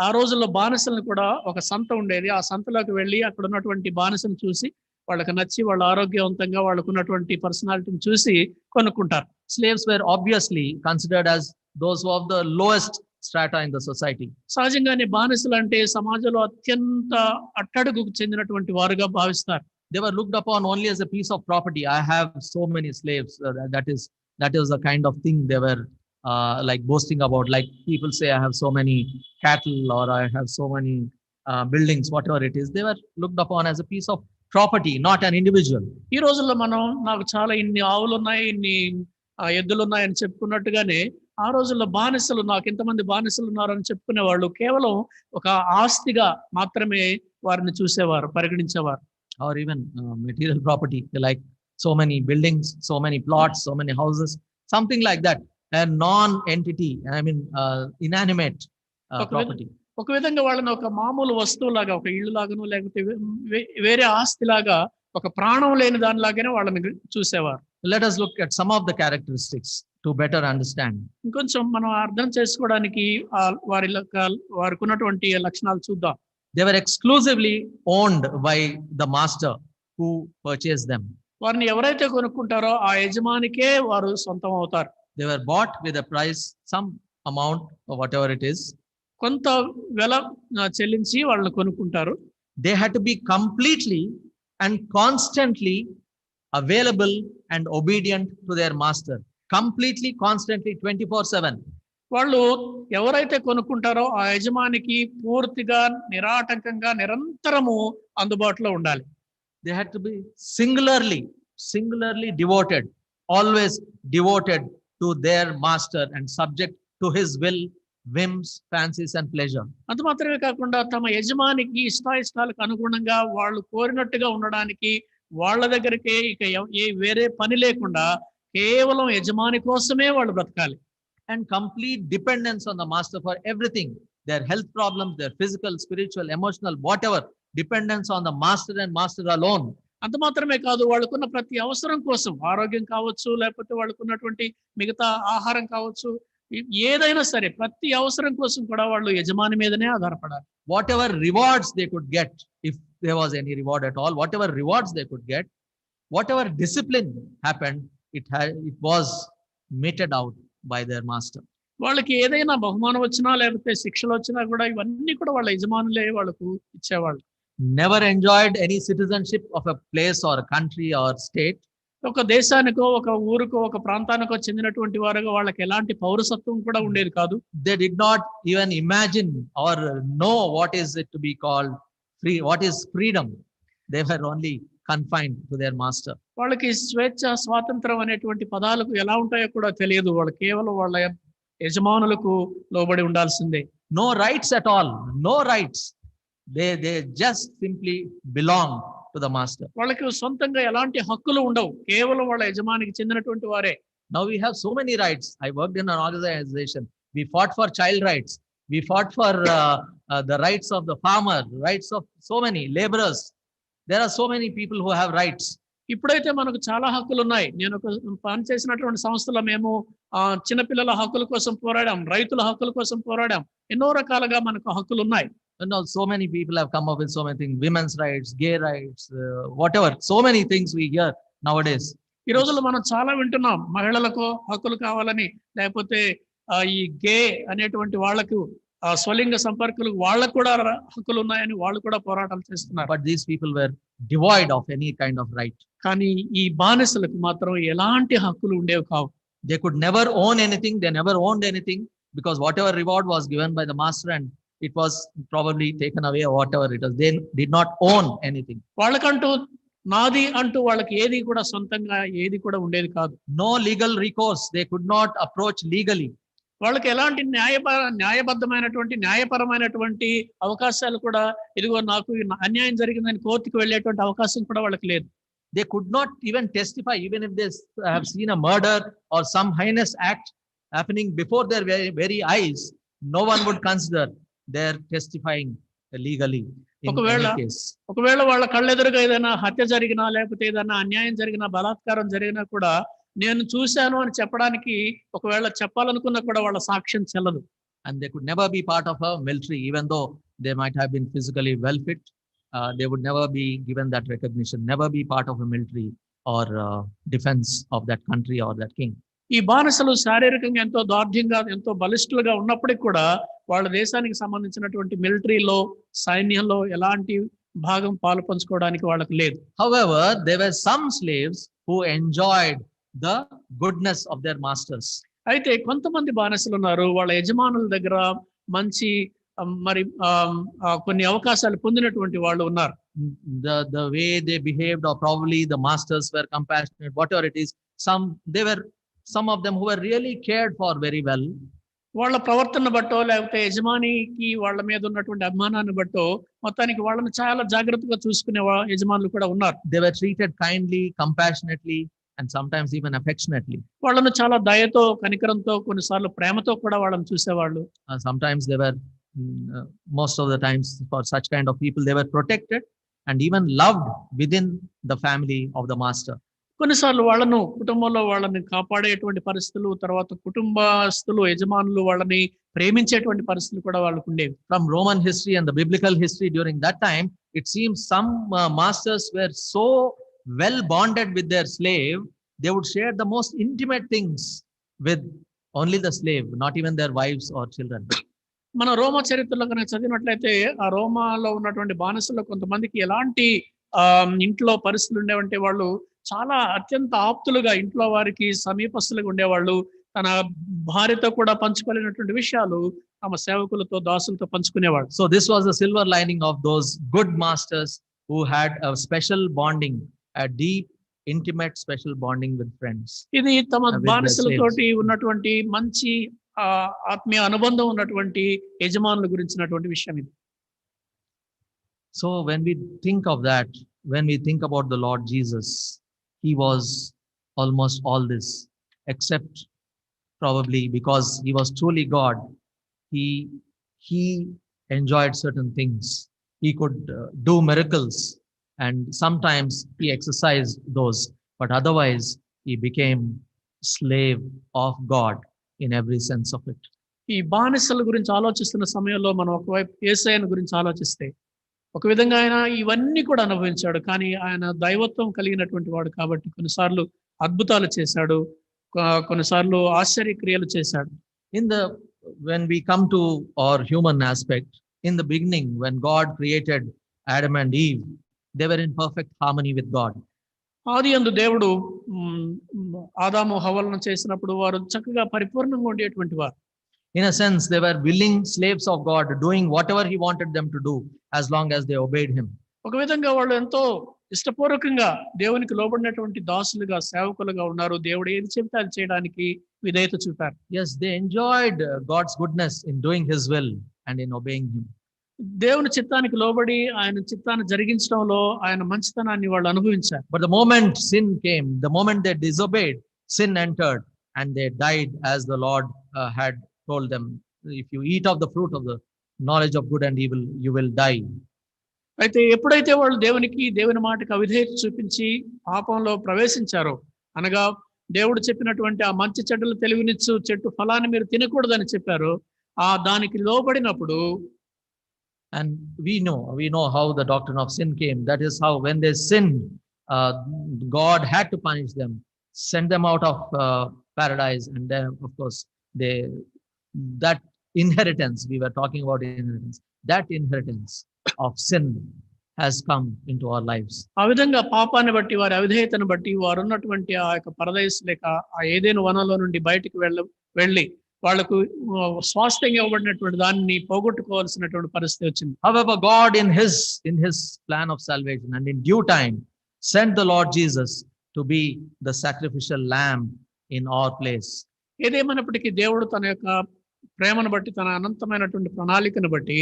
ఆ రోజుల్లో బానిసలను కూడా ఒక సంత ఉండేది. ఆ సంతలోకి వెళ్ళి అక్కడ ఉన్నటువంటి బానిసను చూసి వాళ్ళకి నచ్చి, వాళ్ళ ఆరోగ్యవంతంగా, వాళ్ళకు ఉన్నటువంటి పర్సనాలిటీని చూసి కొనుక్కుంటారు. Slaves were obviously considered as those who of the lowest strata in the society. సహజంగానే బానిసలు అంటే సమాజంలో అత్యంత అట్టడుగుకు చెందినటువంటి వారుగా భావిస్తారు. They were looked upon only as a piece of property. I have so many slaves. That is the kind of thing they were like boasting about. Like people say, I have so many cattle or I have so many buildings, whatever it is. They were looked upon as a piece of property, not an individual. ఈ రోజుల్లో మనం నాకు చాలా ఇన్ని ఆవులు ఉన్నాయి, ఇన్ని ఎద్దులు ఉన్నాయని చెప్పుకున్నట్టుగానే ఆ రోజుల్లో బానిసలు, నాకు ఇంతమంది బానిసలు ఉన్నారని చెప్పుకునే వాళ్ళు కేవలం ఒక ఆస్తిగా మాత్రమే వారిని చూసేవారు, పరిగణించేవారు. or even material property, like so many buildings, so many plots, so many houses, something like that. A non-entity, I mean, inanimate ఒక విధ property. ఒక విధంగా వాళ్ళని ఒక మామూలు వస్తువులాగా, ఒక ఇల్లు లాగానో లేకపోతే వేరే ఆస్తిలాగా, ఒక ప్రాణం లేని దానిలాగానే వాళ్ళని చూసేవారు. Let us look at some of the characteristics to better understand. ఇంకొంచెం మనం అర్థం చేసుకోవడానికి వారికి ఉన్నటువంటి లక్షణాలు చూద్దాం. They were exclusively owned by the master who purchased them. వారిని ఎవరైతే కొనుక్కుంటారో ఆ యజమానికే వారు సొంతం అవుతారు. They were bought with a price, some amount or whatever it is. కొంత వెల చెల్లించి వాళ్ళని కొనుక్కుంటారు. They had to be completely and constantly available and obedient to their master. Completely, constantly, 24/7. వాళ్ళు ఎవరైతే కొనుక్కుంటారో ఆ యజమానికి పూర్తిగా నిరాటంకంగా నిరంతరము అందుబాటులో ఉండాలి. They had to be singularly devoted, always devoted to their master and subject to his will, whims, fancies and pleasure. అంత మాత్రమే కాకుండా తమ యజమానికి ఇష్టాయిష్టాలకు అనుగుణంగా వాళ్ళు కోరినట్టుగా ఉండడానికి వాళ్ళ దగ్గరికే ఇక వేరే పని లేకుండా కేవలం యజమాని కోసమే వాళ్ళు బ్రతకాలి. And complete dependence on the master for everything. Their health problems, their physical, spiritual, emotional, whatever, dependence on the master and master alone. అంత మాత్రమే కాదు, వాళ్ళకున్న ప్రతి అవసరం కోసం, ఆరోగ్యం కావచ్చు, లేకపోతే వాళ్ళకున్నటువంటి మిగతా ఆహారం కావచ్చు, ఏదైనా సరే ప్రతి అవసరం కోసం కూడా వాళ్ళు యజమాని మీదనే ఆధారపడాలి. Whatever rewards they could get, if there was any reward at all, whatever rewards they could get, whatever discipline happened, it was meted out by their master. వాళ్ళకి ఏదైనా బహుమానం వచ్చినా లేకపోతే శిక్షలు వచ్చినా కూడా ఇవన్నీ కూడా వాళ్ళ యజమానులే వాళ్ళకు ఇచ్చేవాళ్ళు. Never enjoyed any citizenship of a place or a country or state. ఒక దేశానికో, ఒక ఊరికో, ఒక ప్రాంతానికో చెందినటువంటి వారుగా వాళ్ళకి ఎలాంటి పౌరసత్వం కూడా ఉండేది కాదు. They did not even imagine or know what is it to be called free, what is freedom. They were only confined to their master. వాళ్ళకి స్వేచ్ఛ, స్వాతంత్రం అనేటువంటి పదాలకు ఎలా ఉంటాయో కూడా తెలియదు. వాళ్ళు కేవలం వాళ్ళ యజమానులకు లోబడి ఉండాల్సిందే. No rights at all, no rights. They just simply belong to the master. వాళ్ళకి సొంతంగా ఎలాంటి హక్కులు ఉండవు, కేవలం వాళ్ళ యజమానికి చెందినటువంటి వారే. Now we have so many rights. I worked in an organization. We fought for child rights. We fought for the rights of the farmer, rights of so many laborers. There are so many people who have rights. ఇప్పుడైతే మనకు చాలా హక్కులు ఉన్నాయి. నేను ఒక పని చేసినటువంటి సంస్థలో మేము చిన్నపిల్లల హక్కుల కోసం పోరాడాం, రైతుల హక్కుల కోసం పోరాడాం. ఎన్నో రకాలుగా మనకు హక్కులు ఉన్నాయి. And now so many people have come up with so many things, women's rights, gay rights, whatever. So many things we hear nowadays. ఈ రోజుల్లో మనం చాలా వింటున్నాం, మహిళలకు హక్కులు కావాలని, లేకపోతే ఈ గే అనేటువంటి వాళ్లకు, స్వలింగ సంపర్కులకు వాళ్ళకు కూడా హక్కులు ఉన్నాయని వాళ్ళు కూడా పోరాటాలు చేస్తున్నారు. But these people were devoid of any kind of right. కానీ ఈ బానిసలకు మాత్రం ఎలాంటి హక్కులు ఉండేవి కావు. They could never own anything. They never owned anything, because whatever reward was given by the master and it was probably taken away or whatever it was, they did not own anything. వాళ్ళకంటూ నాది అంటూ వాళ్ళకి ఏది కూడా సొంతంగా ఏది కూడా ఉండేది కాదు. No legal recourse. They could not approach legally. వాళ్ళకి ఎలాంటి న్యాయబద్ధమైనటువంటి న్యాయపరమైనటువంటి అవకాశాలు కూడా, ఇదిగో నాకు అన్యాయం జరిగిందని కోర్టుకు వెళ్ళేటువంటి అవకాశం కూడా వాళ్ళకి లేదు. They could not even testify, even if they have seen a murder or some heinous act happening before their very eyes. No one would consider they're testifying legally in any case. ఒకవేళ వాళ్ళ కళ్ళెదురుగా ఏదైనా హత్య జరిగినా, లేకపోతే ఏదైనా అన్యాయం జరిగినా, బలాత్కారం జరిగినా కూడా నేను చూశాను అని చెప్పడానికి ఒకవేళ చెప్పాలనుకున్నా కూడా వాళ్ళ సాక్ష్యం చెల్లదు. And they could never be part of a military, even though they might have been physically well fit. They would never be given that recognition, never be part of a military or defense of that country or that king. ఈ బానిసలు శారీరకంగా ఎంతో దార్ఢ్యంగా, ఎంతో బలిష్ఠులుగా ఉన్నప్పటికీ కూడా వాళ్ళ దేశానికి సంబంధించినటువంటి మిలిటరీలో, సైన్యంలో ఎలాంటి భాగం పాలు పంచుకోవడానికి వాళ్ళకి లేదు. However, there were some slaves who enjoyed the goodness of their masters. అయితే కొంతమంది బానిసలు ఉన్నారు, వాళ్ళ యజమానుల దగ్గర మంచి మరి కొన్ని అవకాశాలు పొందినటువంటి వాళ్ళు ఉన్నారు. The way they behaved, or probably the masters were compassionate, whatever it is, some of them who were really cared for very well. వాళ్ళ ప్రవర్తన బట్టో లేకపోతే యజమానికి వాళ్ళ మీద ఉన్నటువంటి అభిమానాన్ని బట్టో మొత్తానికి వాళ్ళని చాలా జాగ్రత్తగా చూసుకునే యజమానులు కూడా ఉన్నారు. They were treated kindly, compassionately, and sometimes even affectionately. వాళ్ళను చాలా దయతో, కనికరంతో, కొన్నిసార్లు ప్రేమతో కూడా వాళ్ళని చూసేవాళ్ళు. Sometimes they were, most of the times, for such kind of people, they were protected and even loved within the family of the master. కొన్నిసార్లు వాళ్ళను కుటుంబంలో వాళ్ళని కాపాడేటువంటి పరిస్థితులు, తర్వాత కుటుంబస్తులు, యజమానులు వాళ్ళని ప్రేమించేటువంటి పరిస్థితులు కూడా వాళ్ళకు ఉండేవి. From Roman history and the biblical history during that time, it seems some masters were so well bonded with their slave, they would share the most intimate things with only the slave, not even their wives or children. మన రోమా చరిత్రలో కనుక చదివినట్లయితే ఆ రోమాలో ఉన్నటువంటి బానిసల్లో కొంతమందికి ఎలాంటి ఇంట్లో పరిస్థితులు ఉండేవంటే వాళ్ళు చాలా అత్యంత ఆప్తులుగా ఇంట్లో వారికి సమీపస్తులుగా ఉండేవాళ్ళు. తన భార్యతో కూడా పంచుకోలేనటువంటి విషయాలు తమ సేవకులతో, దాసులతో పంచుకునేవాడు. So this was the silver lining of those good masters who had a special bonding, a deep, intimate, special bonding with friends. ఇది తమ With their బానిసలతోటి ఉన్నటువంటి మంచి ఆత్మీయ అనుబంధం ఉన్నటువంటి యజమానుల గురించినటువంటి విషయం ఇది. So when we think of that, when we think about the Lord Jesus, he was almost all this, except probably because he was truly God. He enjoyed certain things. He could do miracles, and sometimes he exercised those, but otherwise he became slave of God in every sense of it. ఈ బానిసల గురించి ఆలోచిస్తున్న సమయంలో మనం ఒకవైపు యేసయ్యను గురించి ఆలోచిస్తే, ఒక విధంగా ఆయన ఇవన్నీ కూడా అనుభవించాడు. కానీ ఆయన దైవత్వం కలిగినటువంటి వాడు కాబట్టి కొన్నిసార్లు అద్భుతాలు చేశాడు, కొన్నిసార్లు ఆశ్చర్యక్రియలు చేశాడు. When we come to our human aspect, in the beginning, when God created Adam and Eve, they were in perfect harmony with God. ఆదియందు దేవుడు ఆదాము హవ్వలను చేసినప్పుడు వారు చక్కగా పరిపూర్ణంగా ఉండేటువంటి వారు. In a sense, they were willing slaves of God, doing whatever he wanted them to do as long as they obeyed him. ఒక విధంగా వాళ్ళు ఎంతో ఇష్టపూర్వకంగా దేవునికి లోబడినటువంటి దాసులుగా, సేవకులుగా ఉన్నారు. దేవుడు ఏది చెబితే అది చేయడానికి విధేయత చూపారు. Yes, they enjoyed God's goodness in doing his will and in obeying him. దేవుని చిత్తానికి లోబడి ఆయన చిత్తాన్ని జరిగించడంలో ఆయన మంచితనాన్ని వాళ్ళు అనుభవించారు. But the moment sin came, the moment they disobeyed, sin entered and they died, as the Lord had told them, if you eat of the fruit of the knowledge of good and evil, you will die. అయితే ఎప్పుడైతే వాళ్ళు దేవుని మాటకు అవిధేయత చూపించి పాపంలో ప్రవేశించారో, అనగా దేవుడు చెప్పినటువంటి ఆ మంచి చెడ్డలు తెలివినిచ్చు చెట్టు ఫలాన్ని మీరు తినకూడదని చెప్పారు, దానికి లోబడినప్పుడు, and we know how the doctrine of sin came. That is how when they sinned, God had to punish them, send them out of paradise, and then of course that inheritance, we were talking about inheritance, that inheritance of sin has come into our lives. ఆ విధంగా పాపాన్ని బట్టి, వారి అవిధేయతను బట్టి, వారు ఉన్నటువంటి ఆ యొక్క పరదేశ్ లేక ఆ ఏదైనా వనంలో నుండి బయటికి వెళ్ళి వాళ్లకు స్వాస్థ్యంగా ఇవ్వబడినటువంటి దాన్ని పోగొట్టుకోవాల్సినటువంటి పరిస్థితి వచ్చింది. However, God in his plan of salvation and in due time sent the Lord Jesus to be the sacrificial lamb in our place. ఏదేమైనప్పటికీ దేవుడు తన యొక్క ప్రేమను బట్టి, తన అనంతమైనటువంటి ప్రణాళికను బట్టి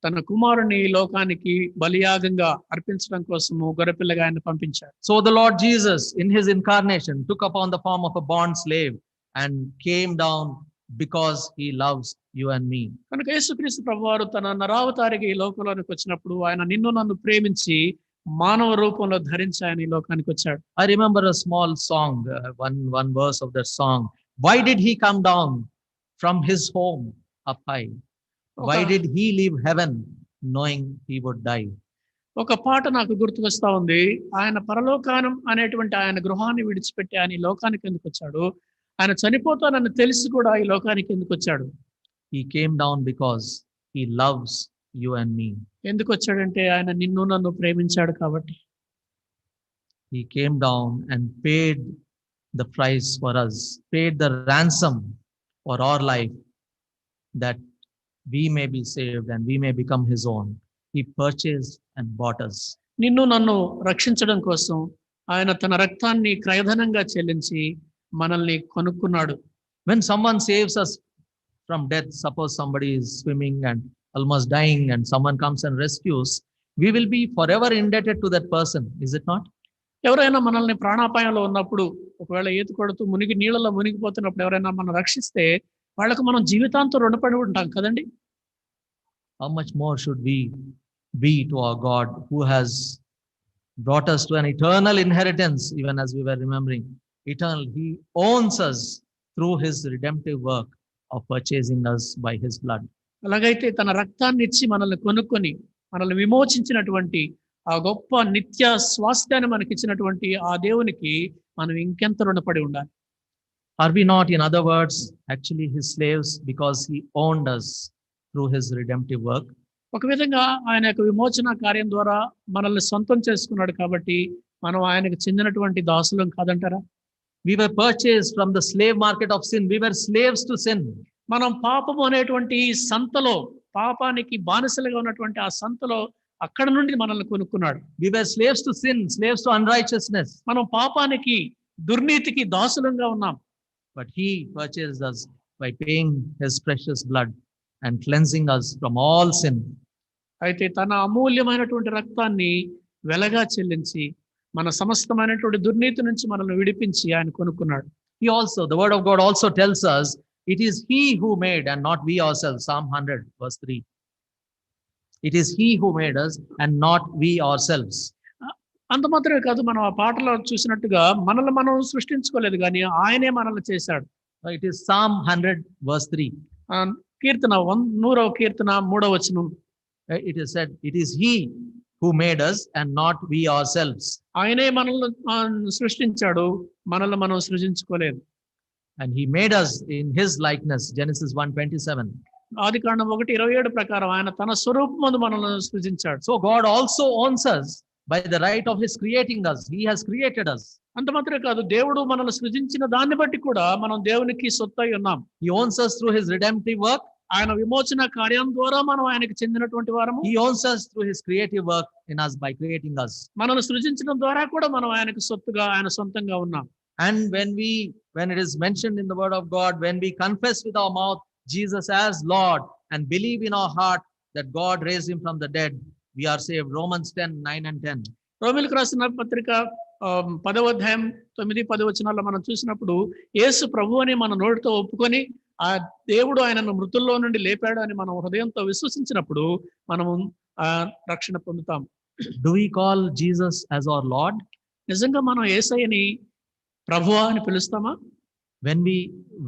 తన కుమారుని లోకానికి బలియాగంగా అర్పించడం కోసము గొర్రెపిల్లగా ఆయన పంపించారు. So the Lord Jesus in his incarnation took upon the form of a bond slave and came down because he loves you and me. కనుక యేసుక్రీస్తు ప్రభువారు తన నరావతారిగా ఈ లోకంలోనికి వచ్చినప్పుడు ఆయన నిన్ను నన్ను ప్రేమించి మానవ రూపంలో ధరించి ఆయన ఈ లోకానికి వచ్చాడు. I remember a small song, one verse of that song. Why did he come down from his home up high? Why did he leave heaven knowing he would die? ఒక పాట నాకు గుర్తుకొస్తా ఉంది. ఆయన పరలోకానం అనేటువంటి ఆయన గృహాన్ని విడిచిపెట్టి ఆయన ఈ లోకానికి ఎందుకు వచ్చాడు? ఆయన చనిపోతానని తెలిసి కూడా ఈ లోకానికి ఎందుకు వచ్చాడు? He came down because he loves you and me. ఎందుకు వచ్చాడంటే ఆయన నిన్ను నన్ను ప్రేమించాడు కాబట్టి. He came down and paid the price for us, paid the ransom for our life, that we may be saved and we may become his own. He purchased and bought us. నిన్ను నన్ను రక్షించడం కోసం ఆయన తన రక్తాన్ని క్రయధనంగా చెల్లించి మనల్ని కొనుక్కున్నాడు. When someone saves us from death, suppose somebody is swimming and almost dying and someone comes and rescues, we will be forever indebted to that person, is it not? ఎవరైనా మనల్ని ప్రాణాపాయంలో ఉన్నప్పుడు, ఒకవేళ ఈత కొడుతూ నీళ్ళలో మునిగిపోతున్నప్పుడు ఎవరైనా మనం రక్షిస్తే వాళ్ళకు మనం జీవితాంతం రుణపడి ఉంటాం కదండి. How much more should we be to our God, who has brought us to an eternal inheritance, even as we were remembering. Eternal. He owns us through his redemptive work of purchasing us by his blood. అలాగైతే తన రక్తాన్ని ఇచ్చి మనల్ని కొనుక్కొని మనల్ని విమోచించినటువంటి ఆ గొప్ప నిత్య స్వాస్థ్యాన్ని మనకి ఇచ్చినటువంటి ఆ దేవునికి మనం ఇంకెంత రుణపడి ఉండాలి. Are we not, in other words, actually his slaves because he owned us through his redemptive work? ఒక విధంగా ఆయన యొక్క విమోచన కార్యం ద్వారా మనల్ని సొంతం చేసుకున్నాడు కాబట్టి మనం ఆయనకు చెందినటువంటి దాసులం కాదంటారా? We were purchased from the slave market of sin. We were slaves to sin. మనం పాపము అనేటువంటి సంతలో, పాపానికి బానిసలుగా ఉన్నటువంటి ఆ సంతలో అక్కడ నుండి మనల్ని కొనుక్కున్నాడు. We were slaves to sin, slaves to unrighteousness. మనం పాపానికి, దుర్నీతికి దాసులంగా ఉన్నాం. But he purchased us by paying his precious blood and cleansing us from all sin. అయితే తన అమూల్యమైనటువంటి రక్తాన్ని వెలగా చెల్లించి మన సమస్తమైనటువంటి దుర్నీతి నుంచి మనల్ని విడిపించి ఆయన కొనుక్కున్నాడు. He also, the word of God also tells us, it is he who made and not we ourselves. Psalm 100 verse 3. It is he who made us and not we ourselves. అంత మాత్రమే కాదు, మనం ఆ పాటలో చూసినట్టుగా మనల్ని మనం సృష్టించుకోలేదు కానీ ఆయనే మనల్ని చేశాడు. It is Psalm 100 verse 3. కీర్తన 100వ కీర్తన 3వ వచనం. It is said, it is he who made us and not we ourselves. ఆయనే మనల్ని సృష్టించాడు, మనల్ని మనం సృజించుకోలేదు. And he made us in his likeness. Genesis 1:27. ఆదికాండం 1:27 ప్రకారం ఆయన తన స్వరూపమందు మనల్ని సృజించాడు. So God also owns us by the right of his creating us. He has created us. అంత మాత్రమే కాదు, దేవుడు మనల్ని సృజించిన దాన్ని బట్టి కూడా మనం దేవునికి సొత్తై ఉన్నాం. He owns us through his redemptive work. ఆయన విమోచన కార్యం ద్వారా మనం ఆయనకి చెందినటువంటి వారము. He owns us through his creative work in us by creating us. మనల్ని సృజించడం ద్వారా కూడా మనం ఆయనకు సొత్తుగా, ఆయన సొంతంగా ఉన్నాం. And when it is mentioned in the word of God, when we confess with our mouth Jesus as Lord and believe in our heart that God raised him from the dead, we are saved. Romans 10:9 and 10. రోమీయులకు రాసిన పత్రిక 10వ అధ్యాయం 9-10 వచనాల్లో మనం చూసినప్పుడు యేసు ప్రభు అని మన నోటితో ఒప్పుకొని ఆ దేవుడు ఆయనను మృతుల్లో నుండి లేపాడు అని మనం హృదయంతో విశ్వసించినప్పుడు మనము రక్షణ పొందుతాం. Do we call Jesus as our Lord? నిజంగా మనం యేసయ్యని ప్రభువా అని పిలుస్తామా?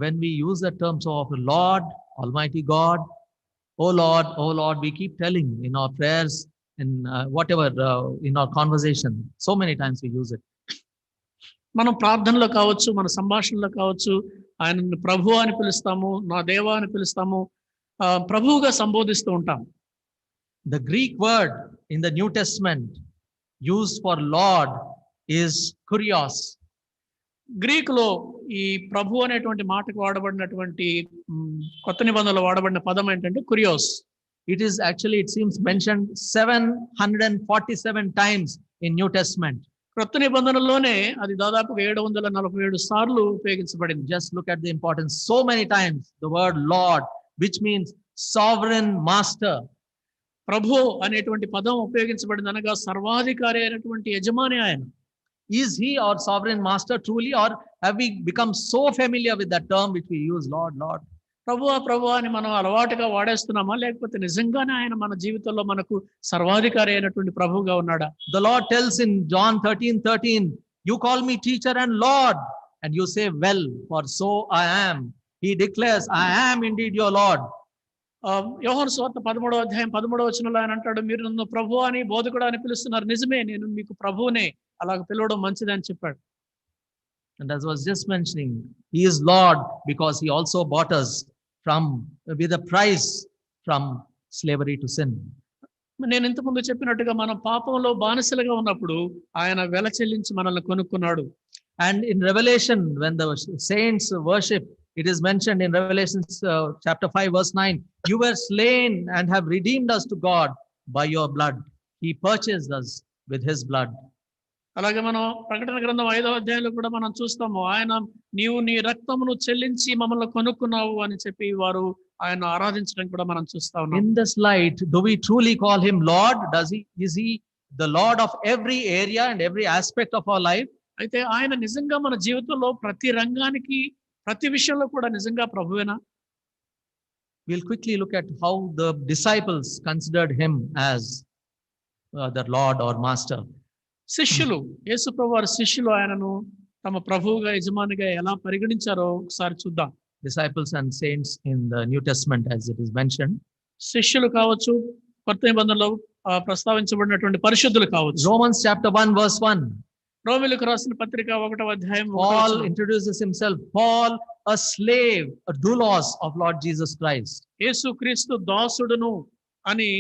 When we use the terms of Lord, Almighty God, oh Lord, we keep telling in our prayers, in whatever, in our conversation, so many times we use it. మనం ప్రార్థనలో కావచ్చు, మన సంభాషణలో కావచ్చు, ఆయనను ప్రభువా అని పిలుస్తాము, నా దేవా అని పిలుస్తాము, ప్రభువుగా సంబోధిస్తూ ఉంటాం. The Greek word in the New Testament used for Lord is kurios. గ్రీకులో ఈ ప్రభు అనేటువంటి మాటకు వాడబడినటువంటి కొత్త నిబంధనలో వాడబడిన పదం ఏంటంటే కురియోస్. It is actually, it seems mentioned 747 times in New Testament. కొత్త నిబంధనలోనే అది దాదాపుగా 747 సార్లు ఉపయోగించబడింది. Just look at the importance. So many times the word Lord, which means sovereign master. ప్రభు అనేటువంటి పదం ఉపయోగించబడింది అనగా సర్వాధికారి అయినటువంటి యజమాని ఆయన. Is he our sovereign master truly, or have we become so familiar with that term which we use, Lord, Lord? ప్రభువా అని మనం అలవాటుగా వాడేస్తున్నామా, లేకపోతే నిజంగానే ఆయన మన జీవితంలో మనకు సర్వాధికారి అయినటువంటి ప్రభువుగా ఉన్నాడా? The Lord tells in John 13:13, you call me teacher and Lord, and you say, well, for so I am. He declares, I am indeed your Lord. యోహాను సువార్త 13వ అధ్యాయం 13వ వచనంలో ఆయన అంటాడు, మీరు నన్ను ప్రభువు అని బోధకుడు అని పిలుస్తున్నారు, నిజమే, నేను మీకు ప్రభువునే, అలాగ పిలవడం మంచిది అని చెప్పాడు. And as I was just mentioning, he is Lord because he also bought us with a price from slavery to sin. నేను ఇంతకుముందు చెప్పినట్టుగా మనం పాపంలో బానిసలుగా ఉన్నప్పుడు ఆయన వెల చెల్లించి మనల్ని కొనుక్కున్నాడు. And in Revelation, when the saints worship, it is mentioned in Revelation chapter 5 verse 9, you were slain and have redeemed us to God by your blood. He purchased us with his blood. అలాగే మనం ప్రకటన గ్రంథం 5వ అధ్యాయంలో కూడా మనం చూస్తాము, ఆయన నీవు నీ రక్తమును చెల్లించి మమ్మల్ని కొనుక్కున్నావు అని చెప్పి వారు ఆయన ఆరాధించడం కూడా మనం చూస్తా ఉన్నాం. In this light, do we truly call him Lord? Is he the Lord of every area and every aspect of our life? అయితే ఆయన నిజంగా మన జీవితంలో ప్రతి రంగానికి, ప్రతి విషయంలో కూడా నిజంగా ప్రభువేనా? We'll quickly look at how the disciples considered him as their Lord or Master. శిష్యులు, యేసు ప్రభు వారి శిష్యులు ఆయనను తమ ప్రభువుగా, యజమానిగా ఎలా పరిగణించారో ఒకసారి చూద్దాం. Disciples and saints in the New Testament, as it is mentioned. శిష్యులు కావచ్చు, కొత్త నిబంధనలో ప్రస్తావించబడినటువంటి పరిశుద్ధులు కావచ్చు. Romans chapter 1 verse 1. రోమీయులకు రాసిన పత్రిక 1వ అధ్యాయం Paul introduces himself. Paul, a slave, a doulos of Lord Jesus Christ. యేసుక్రీస్తు దాసుడును అని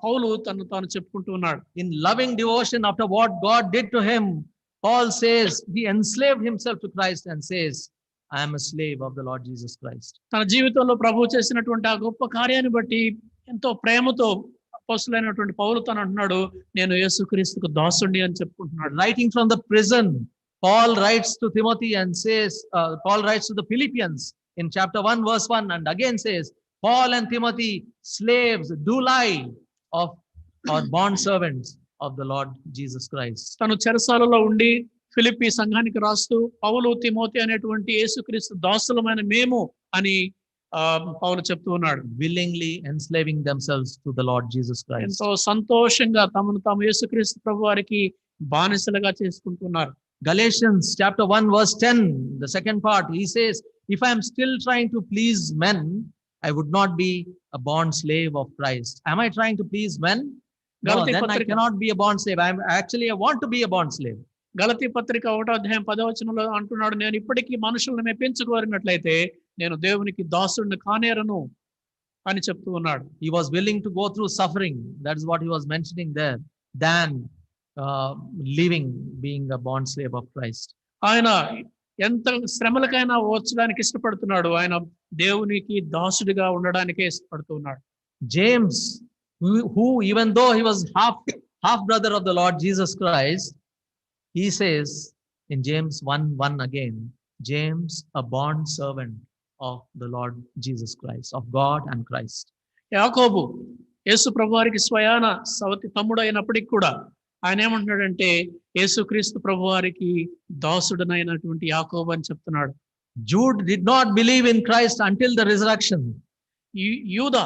పౌలు తను తాను చెప్పుకుంటూ ఉన్నాడు. In loving devotion after what God did to him, Paul says he enslaved himself to Christ and says, I am a slave of the Lord Jesus Christ. తన జీవితంలో ప్రభువు చేసినటువంటి ఆ గొప్ప కార్యాన్ని బట్టి ఎంతో ప్రేమతో అపోస్తలుడైనటువంటి పౌలు తను అంటున్నాడు, నేను యేసుక్రీస్తుకు దాసుడిని అని చెప్పుకుంటున్నాడు. Writing from the prison, Paul writes to Timothy and says, Paul writes to the Philippians in chapter 1 verse 1 and again says, Paul and Timothy, slaves, douli of or bond servants of the Lord Jesus Christ. తను చెరసాలలో ఉండి ఫిలిప్పి సంఘానికి రాస్తూ పౌలు, Timothy అనేటువంటి యేసుక్రీస్తు దాసులమైన మేము అని పౌలు చెప్తూ ఉన్నాడు. Willingly enslaving themselves to the Lord Jesus Christ. ఎంతో సంతోషంగా తమను తాము యేసుక్రీస్తు ప్రభు వారికి బానిసలుగా చేసుకుంటున్నారు. Galatians chapter 1 verse 10, the second part, he says, if I am still trying to please men, I would not be a bond slave of Christ. Am I trying to please men? No, then I cannot be a bond slave. I want to be a bond slave. గలతీ పత్రిక 1వ అధ్యాయం 10వ వచనంలో అంటున్నాడు, నేను ఇప్పటికీ మనుషులను మెప్పించుకోరినట్లయితే నేను దేవునికి దాసుడిని కానేరను అని చెప్తూ ఉన్నాడు. He was willing to go through suffering. That is what he was mentioning there, than living, being a bond slave of Christ. ఆయన ఎంత శ్రమలకైనా ఓర్చడానికి ఇష్టపడుతున్నాడు. ఆయన దేవునికి దాసుడిగా ఉండడానికే ఇష్టపడుతూ ఉన్నాడు. James, who even though he was half brother of the Lord Jesus Christ, he says in James 1:1 again, James, a bond servant of the Lord Jesus Christ, of God and Christ. యాకోబు యేసు ప్రభువారికి స్వయాన సవతి తమ్ముడు అయినప్పటికీ కూడా ఆయన ఏమంటున్నాడంటే యేసుక్రీస్తు ప్రభువారికి దాసుడనైనటువంటి యాకోబు అని చెప్తున్నాడు. Jude did not believe in Christ until the resurrection. యూదా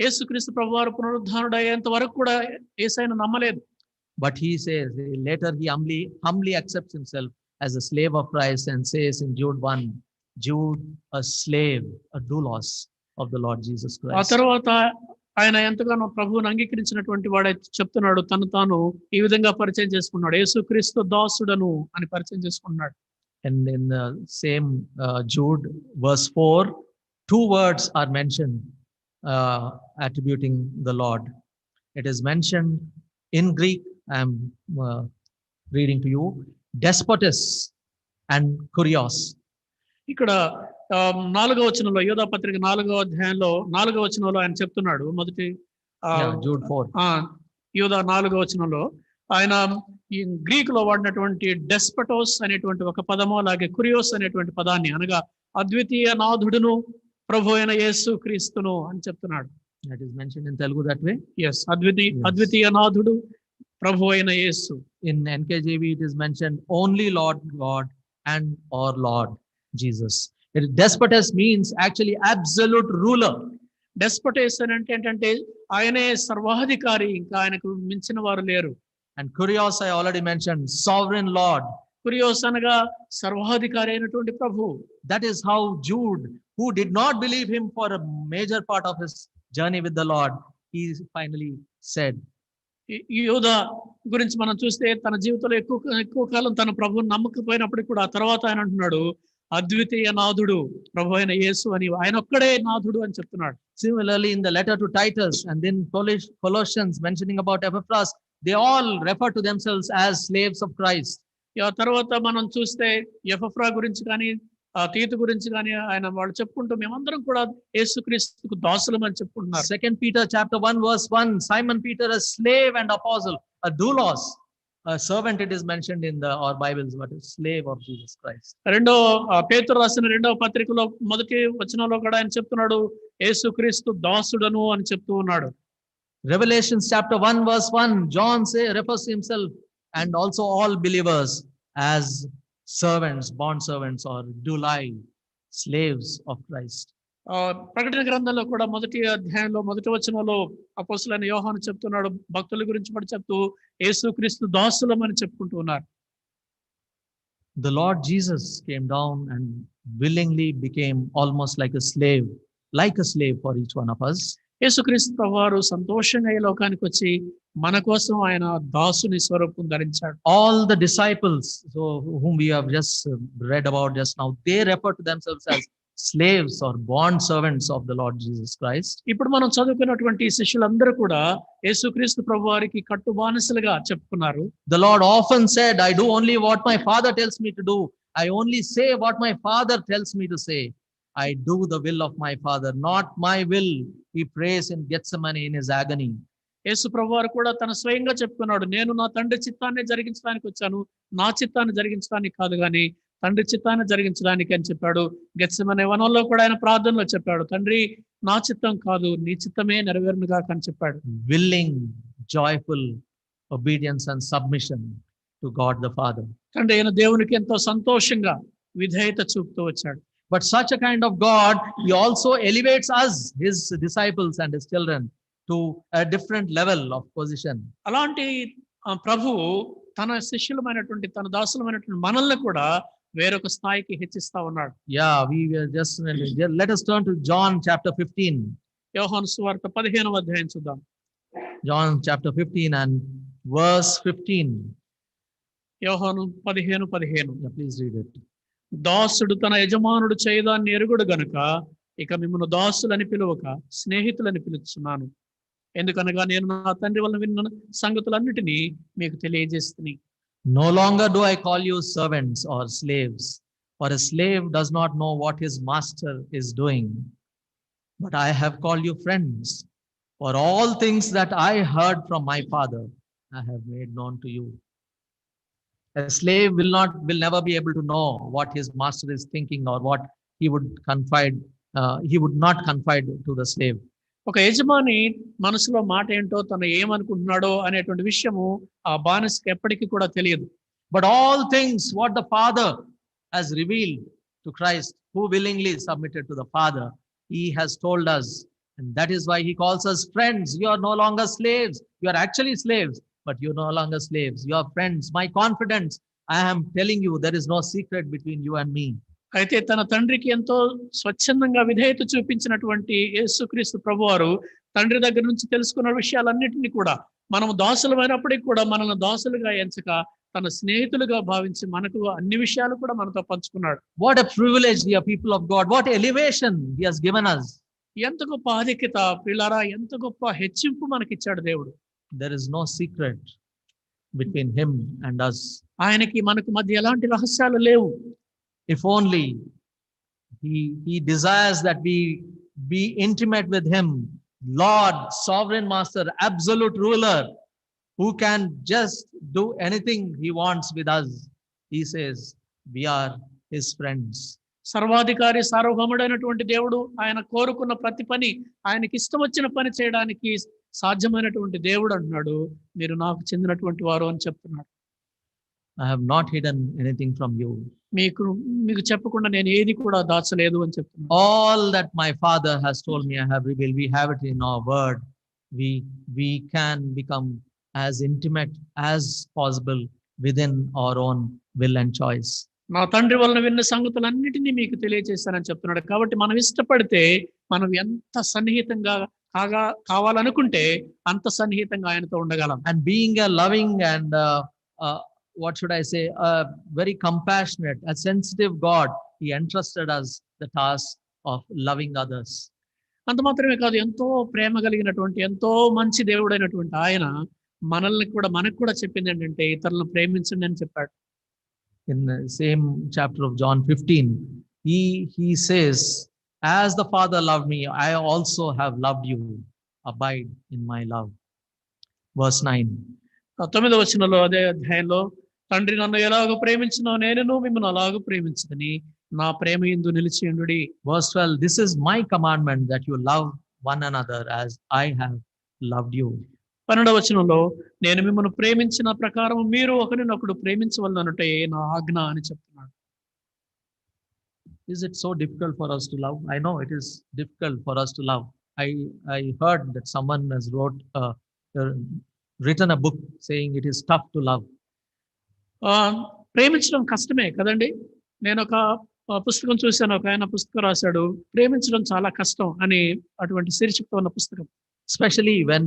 యేసుక్రీస్తు ప్రభువారు పునరుద్ధానుడయ్యేంత వరకు కూడా యేసయ్యను నమ్మలేదు. But he says, later he humbly accepts himself as a slave of Christ and says in Jude 1, Jude, a slave, a doulos of the Lord Jesus Christ. ఆ తర్వాత ఆయన ఎంతగానో ప్రభువును అంగీకరించినటువంటి వాడే చెప్తున్నాడు, తను తాను ఈ విధంగా పరిచయం చేసుకున్నాడు, యేసుక్రీస్తు దాసుడను అని పరిచయం చేసుకున్నాడు. And in the same Jude verse 4, two words are mentioned attributing the Lord. It is mentioned in Greek, I am reading to you, despotes and kurios. ఇక్కడ 4వ వచనంలో, యోధా పత్రిక 4వ అధ్యాయంలో 4వ వచనంలో ఆయన చెప్తున్నాడు, మొదటి Jude 4. యోధా 4వ వచనంలో ఆయన ఈ గ్రీకులో వాడినటువంటి డెస్పటోస్ అనేటువంటి ఒక పదము, అలాగే కురియోస్ అనేటువంటి పదాన్ని, అనగా అద్వితీయ నాథుడును ప్రభు అయిన యేసు క్రీస్తును అని చెప్తున్నాడు. That is mentioned in Telugu that way. Yes, అద్వితీయ నాథుడు ప్రభు అయిన యేసు. In NKJV it is mentioned only Lord God and our Lord Jesus. Despotes means actually absolute ruler. డెస్పటేస్ అని అంటే ఏంటంటే ఆయనే సర్వాధికారి, ఇంకా ఆయనకు మించిన వారు లేరు. And kurios I already mentioned, sovereign Lord. కురియోస్ అనగా సర్వాధికారి అయినటువంటి ప్రభు. That is how Jude, who did not believe him for a major part of his journey with the Lord, he finally said. ఈ యోధా గురించి మనం చూస్తే తన జీవితంలో ఎక్కువ కాలం తన ప్రభువుని నమ్మకపోయినప్పటికీ కూడా ఆ తర్వాత ఆయన అంటున్నాడు, అద్వితీయ నాథుడు ప్రభు అయిన యేసు అని, ఆయన ఒక్కడే నాథుడు అని చెప్తున్నాడు. Similarly in the letter to Titus and then Colossians mentioning about Epaphras, they all refer to themselves as slaves of Christ. ఆ తర్వాత మనం చూస్తే ఎపఫ్రా గురించి కానీ తీతు గురించి కానీ ఆయన వాళ్ళు చెప్పుకుంటూ మేమందరం కూడా యేసుక్రీస్తుకు దాసులం అని చెప్పుకుంటున్నారు. 2 Peter chapter 1 verse 1, Simon Peter, a slave and apostle, a doulos, a servant it is mentioned in our Bibles, but a slave of Jesus Christ. పేతురు రాసిన 2వ పత్రికలో మొదటి వచనంలో కూడా ఆయన చెప్తున్నాడు, యేసుక్రీస్తు దాసుడను అని చెప్తూ ఉన్నాడు. Revelation chapter 1 verse 1, John refers to himself and also all believers as servants, bond servants or dulai, slaves of Christ. ప్రకటన గ్రంథంలో కూడా మొదటి అధ్యాయంలో మొదటి వచనంలో అపోస్తలుడైన యోహాను చెప్తున్నాడు, భక్తుల గురించి కూడా చెప్తూ యేసుక్రీస్తు దాసులం అని చెప్పుకుంటూ ఉన్నారు. The Lord Jesus came down and willingly became almost like a slave for each one of us. యేసుక్రీస్తు ప్రభువారు సంతోషంగా ఈ లోకానికి వచ్చి మన కోసం ఆయన దాసుని స్వరూపం ధరించాడు. All the disciples, so whom we have just read about just now, they refer to themselves as slaves or bond servants of the Lord Jesus Christ. ఇప్పుడు మనం చదువుకున్నటువంటి శిష్యులందరూ కూడా యేసుక్రీస్తు ప్రభువారికి కట్టు బానిసలుగా చెప్పుకున్నారు. The Lord often said, I do only what my Father tells me to do. I only say what my Father tells me to say. I do the will of my Father, not my will. He prays in Gethsemane in his agony. యేసు ప్రభువారు కూడా తన స్వయంగా చెప్పుకున్నాడు, నేను నా తండ్రి చిత్తాన్ని జరిగించడానికి వచ్చాను, నా చిత్తాన్ని జరిగించడానికి కాదు కానీ తండ్రి చిత్తాన్ని జరిగించడానికి అని చెప్పాడు. గెత్సెమనే వనంలో కూడా ఆయన ప్రార్థనలో చెప్పాడు, తండ్రి నా చిత్తం కాదు నీ చిత్తమే నెరవేరునుగా అని చెప్పాడు. Willing, joyful obedience and submission to God the Father. తండ్రి అయిన దేవునికి ఎంతో సంతోషంగా విధేయత చూపుతూ వచ్చాడు. But such a kind of God, he also elevates us, his disciples and his children, to a different level of position. అలాంటి ప్రభువు తన శిష్యులమైనటువంటి తన దాసులమైనటువంటి మనల్ని కూడా వేరొక స్థాయికి హెచ్చిస్తా ఉన్నాడు. Yeah, we were just let us turn to John chapter 15. యోహాను సువార్త 15వ అధ్యాయం చూద్దాం. John chapter 15 and verse 15. యోహాను 15:15. Yeah, please read it. దాసుడు తన యజమానుడు చేయదాన్ని ఎరుగుడు గనుక ఇక మిమ్మల్ని దాసులని పిలువక స్నేహితులని పిలుచున్నాను. ఎందుకనగా నేను నా తండ్రి వలన విన్న సంగతులన్నిటినీ మీకు తెలియజేస్తుని. No longer do I call you servants or slaves, for a slave does not know what his master is doing. But I have called you friends, for all things that I heard from my Father, I have made known to you. A slave will never be able to know what his master is thinking or what he would not confide to the slave. ఒక యజమాని మనసులో మాట ఏంటో తను ఏమనుకుంటున్నాడో అనేటువంటి విషయము ఆ బానిసకి ఎప్పటికీ కూడా తెలియదు. But all things what the Father has revealed to Christ, who willingly submitted to the Father, he has told us, and that is why he calls us friends. You are no longer slaves. You are actually slaves, but you're no longer slaves. You are friends. My confidence, I am telling you, there is no secret between you and me. అయితే తన తండ్రికి ఎంతో స్వచ్ఛందంగా విధేయత చూపించినటువంటి యేసుక్రీస్తు ప్రభువారు తండ్రి దగ్గర నుంచి తెలుసుకున్న విషయాలన్నింటినీ కూడా మనం దాసులమైనప్పటికీ కూడా మనల్ని దాసులుగా ఎంచక తన స్నేహితులుగా భావించి మనకు అన్ని విషయాలు కూడా మనతో పంచుకున్నాడు. What a privilege, dear people of God. What elevation he has given us. ఎంత గొప్ప ఆధిక్యత ప్రియులారా, ఎంత గొప్ప హెచ్చింపు మనకిచ్చాడు దేవుడు. There is no secret between him and us. ఆయనకి మనకు మధ్య ఎలాంటి రహస్యాలు లేవు. If only he desires that we be intimate with him, Lord, sovereign master, absolute ruler, who can just do anything he wants with us. He says, we are his friends. సర్వాధికారి సార్వభౌముడైనటువంటి దేవుడు ఆయన కోరుకున్న ప్రతి పని ఆయనకి ఇష్టం వచ్చిన పని చేయడానికి సాధ్యమైనటువంటి దేవుడు అంటున్నాడు, మీరు నాకు చెందినటువంటి వారు అని చెప్తున్నాడు. I have not hidden anything from you. మీకు చెప్పకుండా నేను ఏది కూడా దాచలేదు అని చెప్తున్నాను. All that my Father has told me, I have revealed. We have it in our word. We can become as intimate as possible within our own will and choice. నా తండ్రి వలన విన్న సంగతులన్నిటినీ మీకు తెలియజేస్తానని చెప్తున్నాడు. కాబట్టి మనం ఇష్టపడితే మనం ఎంత సన్నిహితంగా కావాలనుకుంటే అంత సన్నిహితంగా ఆయనతో ఉండగలం. And being a loving and what should I say, a very compassionate, a sensitive God, he entrusted us the task of loving others. అంత మాత్రమే కాదు, ఎంతో ప్రేమ కలిగినటువంటి ఎంతో మంచి దేవుడైనటువంటి ఆయన మనకు కూడా చెప్పింది ఏంటంటే ఇతరులను ప్రేమించండి అని చెప్పాడు. In the same chapter of John 15, he says, as the Father loved me, I also have loved you. Abide in my love. Verse 9. 9వ వచనంలో అదే అధ్యాయంలో, తండ్రి నన్ను ఎలాగో ప్రేమించినో నేను మిమ్మల్ని అలాగూ ప్రేమించుదని నా ప్రేమ యందు నిలిచియుండుడి. Verse 12, this is my commandment that you love one another as I have loved you. 12వ వచనంలో నేను మిమ్మల్ని ప్రేమించిన ప్రకారం మీరు ఒకరినొకడు ప్రేమించవలనటే నా ఆజ్ఞ అని చెప్తున్నాడు. Is it so difficult for us to love? I know it is difficult for us to love. I heard that someone has written a book saying it is tough to love. ప్రేమించడం కష్టమే కదండి. నేను ఒక పుస్తకం చూశాను. ఒక ఆయన పుస్తకం రాశాడు, ప్రేమించడం చాలా కష్టం అని. అటువంటి శీర్షికతో ఉన్న పుస్తకం. Especially when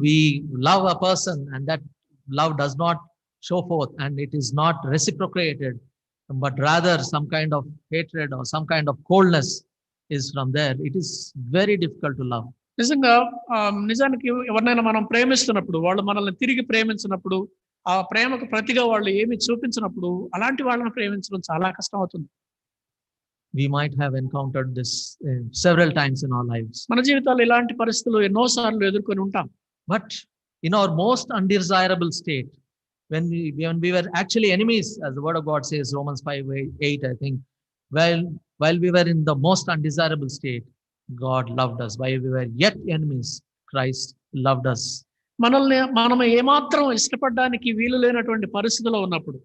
we love a person and that love does not show forth and it is not reciprocated, but rather some kind of hatred or some kind of coldness is from there, it is very difficult to love. నిజానికి ఎవరినైనా మనం ప్రేమిస్తున్నప్పుడు, వాళ్ళు మనల్ని తిరిగి ప్రేమించినప్పుడు, ఆ ప్రేమకు ప్రతిగా వాళ్ళు ఏమి చూపించినప్పుడు, అలాంటి వాళ్ళని ప్రేమించడం చాలా కష్టం అవుతుంది. We might have encountered this several times in our lives. మన జీవితాల్లో ఇలాంటి పరిస్థితులు ఎన్నో సార్లు ఎదుర్కొని ఉంటాం. But in our most undesirable state, when we were actually enemies, as the word of God says, Romans 5:8, I think, while we were in the most undesirable state, God loved us. While we were yet enemies, Christ loved us. మనం ఏమాత్రం ఇష్టపడడానికి వీలు లేనటువంటి పరిస్థితిలో ఉన్నప్పుడు,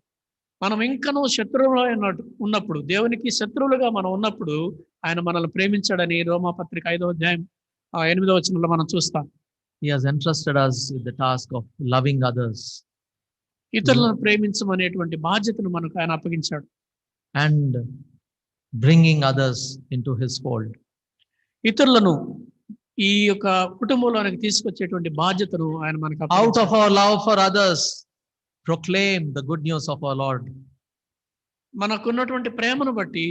మనం ఇంకనూ శత్రువులు ఉన్నప్పుడు, దేవునికి శత్రువులుగా మనం ఉన్నప్పుడు ఆయన మనల్ని ప్రేమించాడని రోమాపత్రిక 5వ అధ్యాయం 8వ వచనంలో మనం చూస్తాం. He has entrusted us with the task of loving others. ఇతరులను ప్రేమించమనేటువంటి బాధ్యతను మనకు ఆయన అప్పగించాడు. And bringing others into his fold. ఇతరులను ఈ యొక్క కుటుంబంలోనికి తీసుకొచ్చేటువంటి బాధ్యతను ఆయన మనకు Out అప్పగించాడు. of our love for others, proclaim the good news of our Lord. మనకున్నటువంటి ప్రేమను బట్టి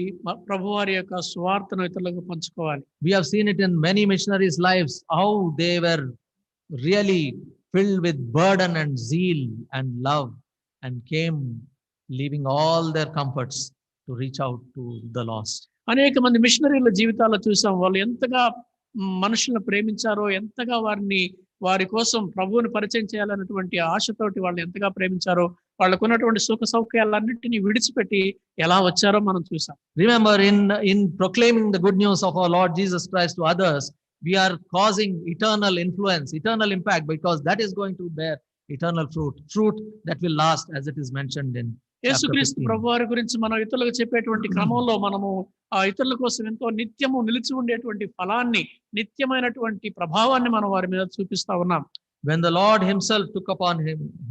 ప్రభువారి యొక్క సువార్తను ఇతరులకు పంచుకోవాలి. We have seen it in many missionaries' lives, how they were really filled with burden and zeal and love and came leaving all their comforts to reach out to the lost. అనేక మంది మిషనరీల జీవితాల్లో చూసాం. వాళ్ళు ఎంతగా మనుషులను ప్రేమించారో, ఎంతగా వారి కోసం ప్రభువుని పరిచయం చేయాలన్నటువంటి ఆశతోటి వాళ్ళు ఎంతగా ప్రేమించారో, వాళ్ళకున్నటువంటి సుఖ సౌఖ్యాలన్నింటినీ విడిచిపెట్టి ఎలా వచ్చారో మనం చూసాం. Remember, in proclaiming the good news of our Lord Jesus Christ to others, we are causing eternal influence, eternal impact, because that is going to bear eternal fruit that will last, as it is mentioned in యేసుక్రీస్తు ప్రభువారి గురించి మనం ఇతరులకు చెప్పేటువంటి క్రమంలో మనము ఆ ఇతరుల కోసం ఎంతో నిత్యము నిలిచి ఉండేటువంటి ఫలాన్ని, నిత్యమైనటువంటి ప్రభావాన్ని మనం వారి మీద చూపిస్తా ఉన్నాం. When the Lord himself took upon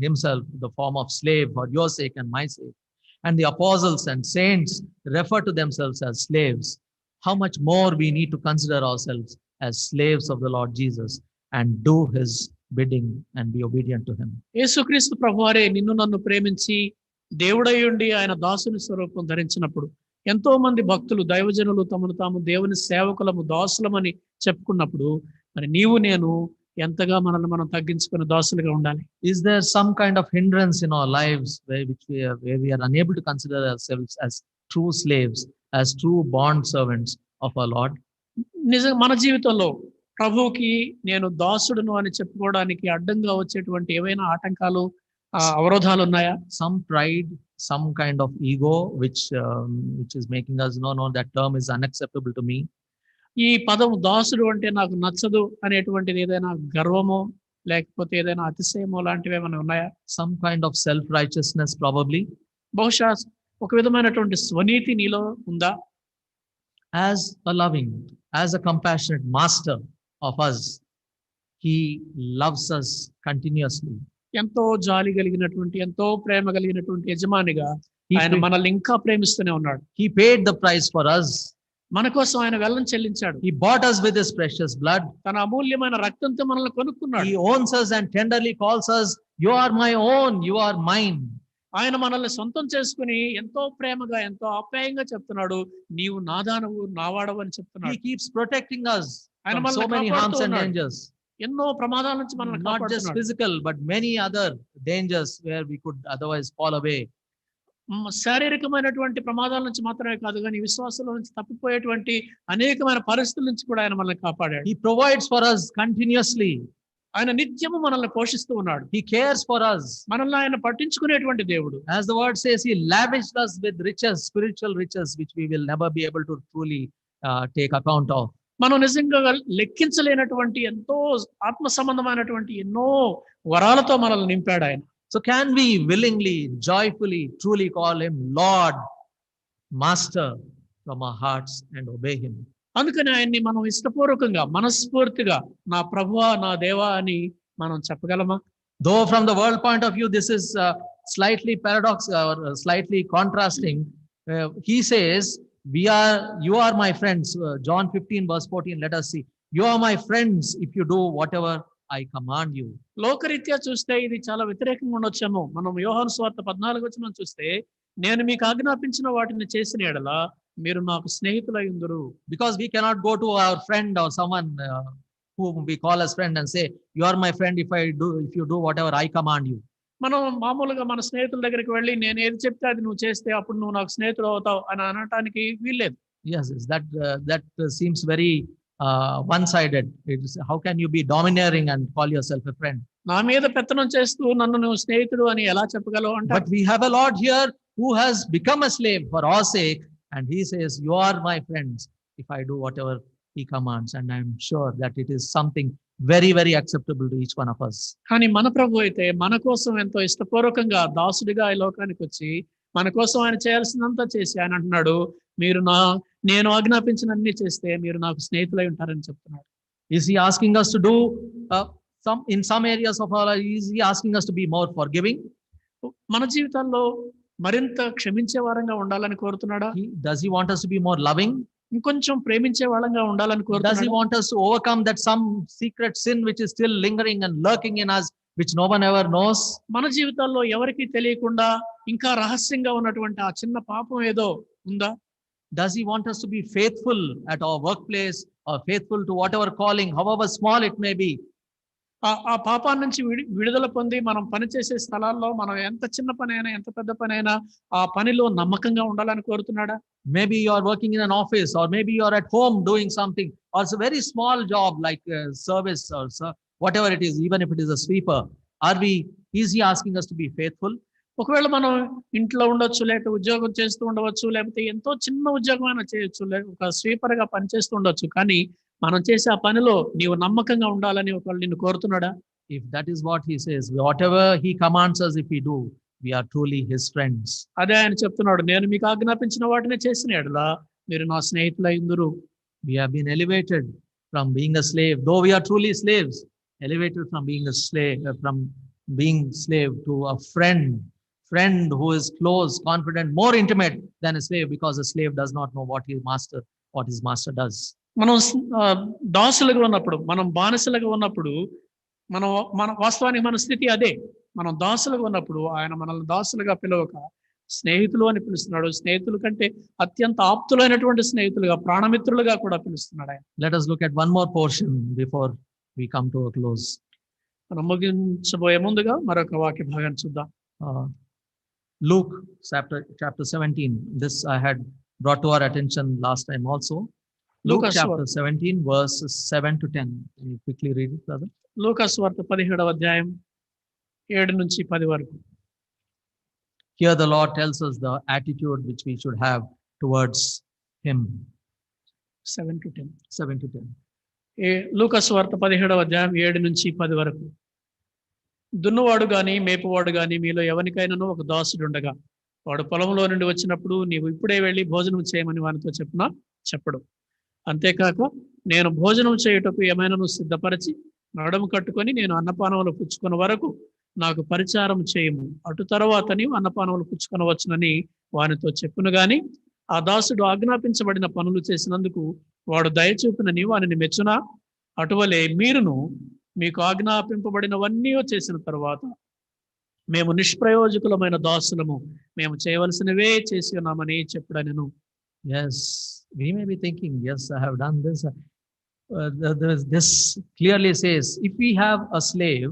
himself the form of slave for your sake and my sake, and the apostles and saints refer to themselves as slaves, how much more we need to consider ourselves as slaves of the Lord Jesus and do his bidding and be obedient to him. యేసుక్రీస్తు ప్రభువారే నిన్ను నన్ను ప్రేమించి దేవుడై ఉండి ఆయన దాసుని స్వరూపం ధరించినప్పుడు, ఎంతో మంది భక్తులు, దైవజనులు తమను తాము దేవుని సేవకులము, దాసులమని చెప్పుకున్నప్పుడు, మరి నీవు నేను ఎంతగా మనల్ని మనం తగ్గించుకుని దాసులుగా ఉండాలి. Is there some kind of hindrance in our lives where we are unable to consider ourselves as true slaves, as true bond servants of our Lord? నిజంగా మన జీవితంలో ప్రభువుకి నేను దాసుడును అని చెప్పుకోవడానికి అడ్డంగా వచ్చేటువంటి ఏవైనా ఆటంకాలు, అవరోధాలు ఉన్నాయా? Some pride, some kind of ego which is making us no, that term is unacceptable to me. ఈ పదం దాసుడు అంటే నాకు నచ్చదు అనేటువంటిది ఏదైనా గర్వమో లేకపోతే ఏదైనా అతిశయమో లాంటివి ఏమైనా ఉన్నాయా? Some kind of self-righteousness probably. బహుశా ఒక విధమైనటువంటి స్వనీతి నీలో ఉందా? As a loving, as a compassionate master of us, he loves us continuously. ఎంతో జాలి కలిగినటువంటి, ఎంతో ప్రేమ కలిగినటువంటి యజమానిగా ఆయన మనల్ని ఇంకా ప్రేమిస్తూనే ఉన్నాడు. He paid the price for us. మన కోసం ఆయన వెల్లం చెల్లించాడు. He bought us with his precious blood. తన అమూల్యమైన రక్తంతో మనల్ని కొనుక్కున్నాడు. He owns us and tenderly calls us, you are my own, you are mine. ఆయన మనల్ని సొంతం చేసుకుని ఎంతో ప్రేమగా, ఎంతో ఆప్యాయంగా చెప్తున్నాడు, నీవు నాదానవు, నావాడవు అని చెప్తున్నాడు. He keeps protecting us ఆయన from so many harms and dangers. ఎన్నో ప్రమాదాల నుంచి మనల్ని Not just physical, but many other dangers where we could otherwise fall away. శారీరకమైనటువంటి ప్రమాదాల నుంచి మాత్రమే కాదు, కానీ విశ్వాసంలో నుంచి తప్పిపోయేటువంటి అనేకమైన పరిస్థితుల నుంచి కూడా ఆయన మనల్ని కాపాడాడు. He provides for us continuously. ఆయన నిత్యము మనల్ని పోషిస్తూ ఉన్నాడు. He cares for us. మనల్ని ఆయన పట్టించుకునేటువంటి దేవుడు. As the word says, He lavished us with riches, spiritual riches, which we will never be able to truly take account of. మనం నిజంగా లెక్కించలేనటువంటి ఎంతో ఆత్మ సంబంధమైనటువంటి ఎన్నో వరాలతో మనల్ని నింపాడు ఆయన. So can we willingly, joyfully, truly call Him Lord, Master from our hearts and obey Him? అందుకని ఆయన్ని మనం ఇష్టపూర్వకంగా మనస్ఫూర్తిగా నా ప్రభువా నా దేవా అని మనం చెప్పగలమా? Though from the world point of view this is slightly paradox or slightly contrasting, He says, you are my friends. John 15 verse 14, let us see. You are my friends if you do whatever I command you. లోకరీత్యా చూస్తే ఇది చాలా వ్యతిరేకంగా ఉండొచ్చేమో. మనం యోహాను సువార్త 14 చూస్తే, నేను మీకు ఆజ్ఞాపించిన వాటిని చేసిన ఎడల మీరు నాకు స్నేహితులయ్యుందురు. Because we cannot go to our friend or someone whom we call as friend and say, you are my friend if you do whatever I command you. మనం మామూలుగా మన స్నేహితుల దగ్గరికి వెళ్ళి నేను ఏది చెప్తే అది నువ్వు చేస్తే అప్పుడు నువ్వు నాకు స్నేహితుడు అవుతావు అని అనటానికి వీల్లేదు. Yes, that seems very one-sided. How can you be domineering and call yourself a friend? నా మీద పెత్తనం చేస్తూ నన్ను నువ్వు స్నేహితుడు అని ఎలా చెప్పగలవు అంటే, but we have a Lord here who has become a slave for our sake, and He says, you are my friends if I do whatever He commands. And I'm sure that it is something very, very acceptable to each one of us. కానీ మన ప్రభు అయితే మన కోసం ఎంతో ఇష్టపూర్వకంగా దాసుడిగా ఈ లోకానికి వచ్చి మన కోసం ఆయన చేయాల్సినంతా చేసి ఆయన అంటున్నాడు, నేను ఆజ్ఞాపించినన్ని చేస్తే మీరు నాకు స్నేహితులై ఉంటారని చెప్తున్నాడు. Is He asking us to do in some areas of our life? Is He asking us to be more forgiving? మన జీవితాల్లో మరింత క్షమించే వారంగా ఉండాలని కోరుతున్నాడా? Does He want us to be more loving? ఇంకొంచెం ప్రేమించే వాళ్ళంగా ఉండాలని కోరుతున్నాడా? Does He want us to overcome that some secret sin which is still lingering and lurking in us, which no one ever knows? మన జీవితాల్లో ఎవరికి తెలియకుండా ఇంకా రహస్యంగా ఉన్నటువంటి ఆ చిన్న పాపం ఏదో ఉందా? Does He want us to be faithful at our workplace or faithful to whatever calling, however small it may be? ఆ పాపాన్ని నుంచి విడుదల పొంది మనం పనిచేసే స్థలాల్లో మనం ఎంత చిన్న పని అయినా ఎంత పెద్ద పని అయినా ఆ పనిలో నమ్మకంగా ఉండాలని కోరుతున్నాడా? Maybe you are working in an office, or maybe you are at home doing something, or it's a very small job like service or whatever it is, even if it is a sweeper. Is He asking us to be faithful? ఒకవేళ మనం ఇంట్లో ఉండొచ్చు, లేకపోతే ఉద్యోగం చేస్తూ ఉండవచ్చు, లేకపోతే ఎంతో చిన్న ఉద్యోగం అయినా చేయొచ్చు, లేకపోతే ఒక స్వీపర్ గా పనిచేస్తూ ఉండొచ్చు, కానీ మనం చేసే ఆ పనిలో నీవు నమ్మకంగా ఉండాలని ఒకవేళ నిన్ను కోరుతున్నాడా? If that is what He says, whatever He commands us, if we do, we are truly His friends. అదే ఆయన చెప్తున్నాడు, నేను మీకు ఆజ్ఞాపించిన వాటిని చేసిన ఎడల మీరు నా స్నేహితులయ్యుందురు. We have been elevated from being a slave, though we are truly slaves, elevated from being a slave to a friend who is close, confident, more intimate than a slave, because a slave does not know what his master does. మనం దాసులుగా ఉన్నప్పుడు, మనం బానిసలుగా ఉన్నప్పుడు, మన వాస్తవానికి మన స్థితి అదే. మనం దాసులుగా ఉన్నప్పుడు ఆయన మనల్ని దాసులుగా పిలవక స్నేహితులు అని పిలుస్తున్నాడు. స్నేహితుల కంటే అత్యంత ఆప్తులైనటువంటి స్నేహితులుగా, ప్రాణమిత్రులుగా కూడా పిలుస్తున్నాడు ఆయన. Let us look at one more portion before we come to a close. మనం ముగించబోయే ముందుగా మరొక వాక్య భాగాన్ని చూద్దాం. Luke chapter 17. This I had brought to our attention last time also. Luke chapter 17 verses 7 to 10. Can you quickly read it, brother? లూకా సువార్త 17వ అధ్యాయం 7 నుంచి 10 వరకు. Here the Lord tells us the attitude which we should have towards Him. 7 to 10. 7 to 10. లూకా సువార్త 17వ అధ్యాయం 7 నుంచి 10 వరకు. దున్నువాడు గాని మేపువాడు గాని మీలో ఎవరికైనాను ఒక దాసుడు ఉండగా వాడు పొలంలో నుండి వచ్చినప్పుడు నీవు ఇప్పుడే వెళ్ళి భోజనం చేయమని వానితో చెప్పడు. అంతేకాక నేను భోజనం చేయుటకు ఏమైనాను సిద్ధపరిచి నడుము కట్టుకొని నేను అన్నపానములు పుచ్చుకున్న వరకు నాకు పరిచారం చేయము, అటు తర్వాత నీవు అన్నపానములు పుచ్చుకొనవచ్చునని వానితో చెప్పును గాని ఆ దాసుడు ఆజ్ఞాపించబడిన పనులు చేసినందుకు వాడు దయచూపినని వానిని మెచ్చునా? అటువలే మీరును మీకు ఆజ్ఞాపింపబడినవన్నీ చేసిన తర్వాత మేము నిష్ప్రయోజకులమైన దాసులము, మేము చేయవలసినవే చేసి ఉన్నామని చెప్పుడనెను. Yes, we may be thinking, yes, I have done this. This clearly says, if we have a slave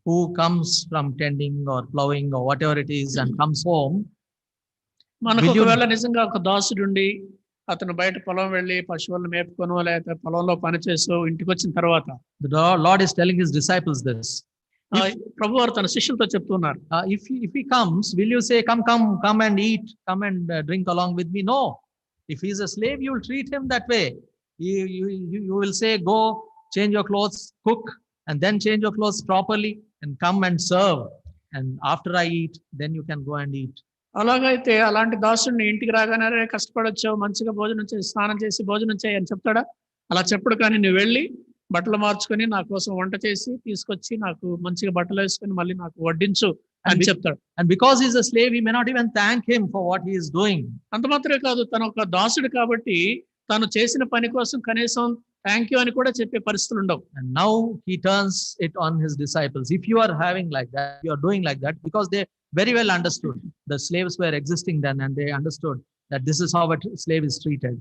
who comes from tending or plowing or whatever it is and comes home, మనకు ఒకవేళ నిజంగా ఒక దాసుడుండి అతను బయట పొలం వెళ్ళి పశువులను మేపుకొనో లేకపోతే పొలంలో పనిచేసో ఇంటికి వచ్చిన తర్వాత The Lord is telling his disciples this. ప్రభువారు తన శిష్యులతో చెప్తున్నారు, If he comes, will you say, come and eat, come and drink along with me? No. If he's a slave, you will treat him that way. You will say, go, change your clothes, cook, and then change your clothes properly and come and serve. And after I eat, then you can go and eat. అలాగైతే అలాంటి దాసుడిని ఇంటికి రాగానే "అరే, కష్టపడొచ్చావు, మంచిగా భోజనం చేసి స్నానం చేసి భోజనం చేయి" అని చెప్తాడా? అలా చెప్పడు. కానీ నువ్వు వెళ్ళి బట్టలు మార్చుకొని నా కోసం వంట చేసి తీసుకొచ్చి నాకు మంచిగా బట్టలు వేసుకొని మళ్ళీ నాకు వడ్డించు అని చెప్తాడు. And because he's a slave, he may not even thank him for what he is doing. అంత మాత్రమే కాదు, తను ఒక దాసుడు కాబట్టి తను చేసిన పని కోసం కనీసం థ్యాంక్ యూ అని కూడా చెప్పే పరిస్థితులు ఉండవు. And now he turns it on his disciples. If you are having like that, you are doing like that, because they very well understood the slaves were existing then, and they understood that this is how a slave is treated.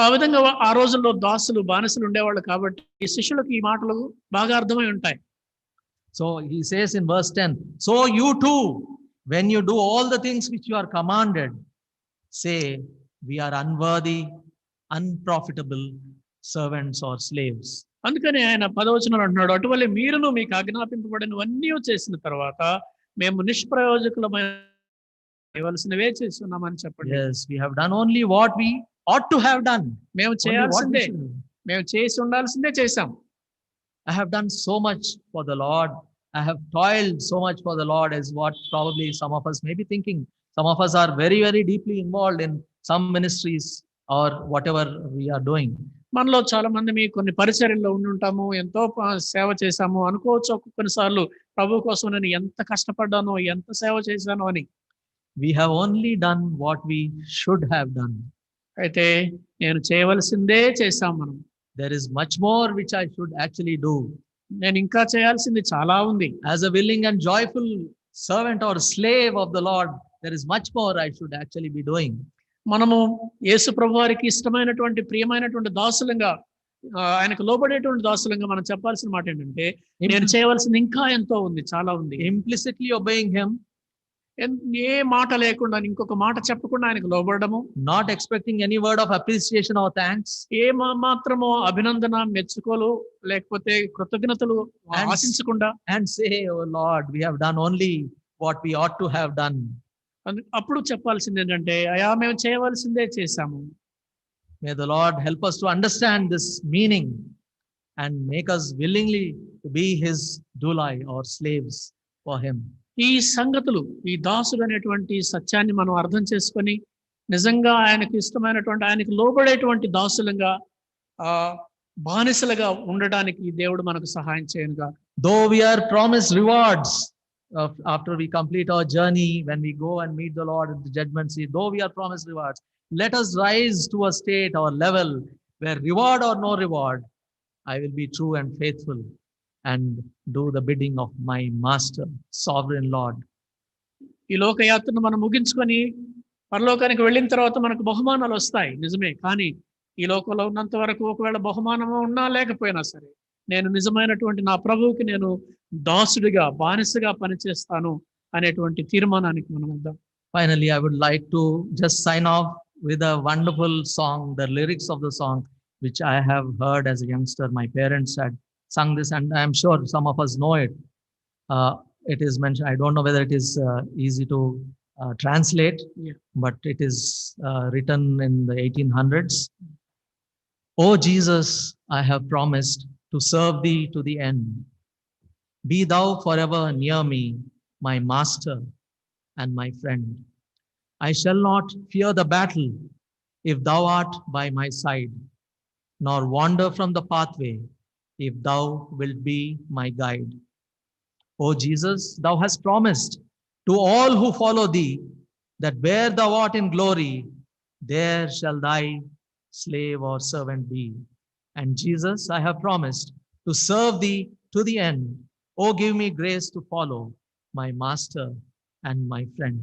ఆ విధంగా ఆ రోజుల్లో దాసులు బానిసలు ఉండేవాళ్ళు కాబట్టి ఈ శిష్యులకు ఈ మాటలు బాగా అర్థమై ఉంటాయి. So he says in verse 10, so you too, when you do all the things which you are commanded, say, we are unworthy, unprofitable servants or slaves. అందుకని ఆయన 10వ వచనంలో అంటున్నాడు, అటువలే మీరును మీకు ఆజ్ఞాపింపబడినవన్నీ చేసిన తర్వాత మేము నిష్ప్రయోజకులమైన చేయవలసినవే చేస్తున్నామని చెప్పండి. Yes, we have done only what we ought to have done. మేము చేయాల్సిందే, మేము చేసి ఉండాల్సిందే చేశాం. I have done so much for the Lord. I have toiled so much for the Lord, is what probably some of us may be thinking. Some of us are very, very deeply involved in some ministries or whatever we are doing. మనలో చాలా మంది మీ కొన్ని పరిచర్యల్లో ఉండి ఉంటాము, ఎంతో సేవ చేశాము అనుకోవచ్చు. కొన్నిసార్లు ప్రభు కోసం నేను ఎంత కష్టపడ్డానో, ఎంత సేవ చేశానో అని. We have only done what we should have done. అయితే నేను చేయవలసిందే చేశాం మనం. There is much more which I should actually do. నేను ఇంకా చేయాల్సింది చాలా ఉంది. As a willing and joyful servant or slave of the Lord, there is much more I should actually be doing. మనము యేసు ప్రభువారికి ఇష్టమైనటువంటి ప్రియమైనటువంటి దాసులంగా, ఆయనకు లోబడేటువంటి దాసులంగా మనం చెప్పాల్సిన మాట ఏంటంటే, నేను చేయవలసింది ఇంకా ఎంతో ఉంది, చాలా ఉంది. Implicitly obeying him, ఏ మాట లేకుండా, ఇంకొక మాట చెప్పకుండా ఆయనకు లోబడము, not expecting any word of appreciation or thanks, ఏ మాత్రమో అభినందన, మెచ్చుకోలు లేకపోతే కృతజ్ఞతలు ఆశించకుండా, and say, oh Lord, we have done only what we ought to have done. అప్పుడు చెప్పాల్సింది ఏంటంటే, అయా మేము చేయవలసిందే చేశాము. May the Lord help us to understand this meaning and make us willingly to be his dulai or slaves for him. ఈ సంగతులు, ఈ దాసుడు అనేటువంటి సత్యాన్ని మనం అర్థం చేసుకొని నిజంగా ఆయనకు ఇష్టమైనటువంటి, ఆయనకు లోబడేటువంటి దాసులుగా, బానిసలుగా ఉండడానికి దేవుడు మనకు సహాయం చేయనుగా. Though we are promised rewards after we complete our journey, when we go and meet the Lord at the judgment seat, though we are promised rewards, let us rise to a state or level where, reward or no reward, I will be true and faithful and do the bidding of my master, sovereign Lord. ఈ లోకయాత్రను మనం ముగించుకొని పరలోకానికి వెళ్ళిన తర్వాత మనకు బహుమానాలు వస్తాయి, నిజమే. కానీ ఈ లోకంలో ఉన్నంత వరకు ఒకవేళ బహుమానం ఉన్నా లేకపోయినా సరే, నేను నిజమైనటువంటి నా ప్రభువుకి నేను దాసుడిగా, బానిసగా పనిచేస్తాను అనేటువంటి తీర్మానానికి మనం వద్దాం. Finally, I would like to just sign off with a wonderful song, the lyrics of the song, which I have heard as a youngster. My parents had sung this, and I am sure some of us know it. It is mentioned, I don't know whether it is easy to translate, but it is written in the 1800s. O Jesus, I have promised to serve thee to the end. Be thou forever near me, my master and my friend. I shall not fear the battle if thou art by my side, nor wander from the pathway if thou wilt be my guide. O Jesus, thou hast promised to all who follow thee that where thou art in glory, there shall thy slave or servant be. And Jesus, I have promised to serve thee to the end. Oh, give me grace to follow my master and my friend.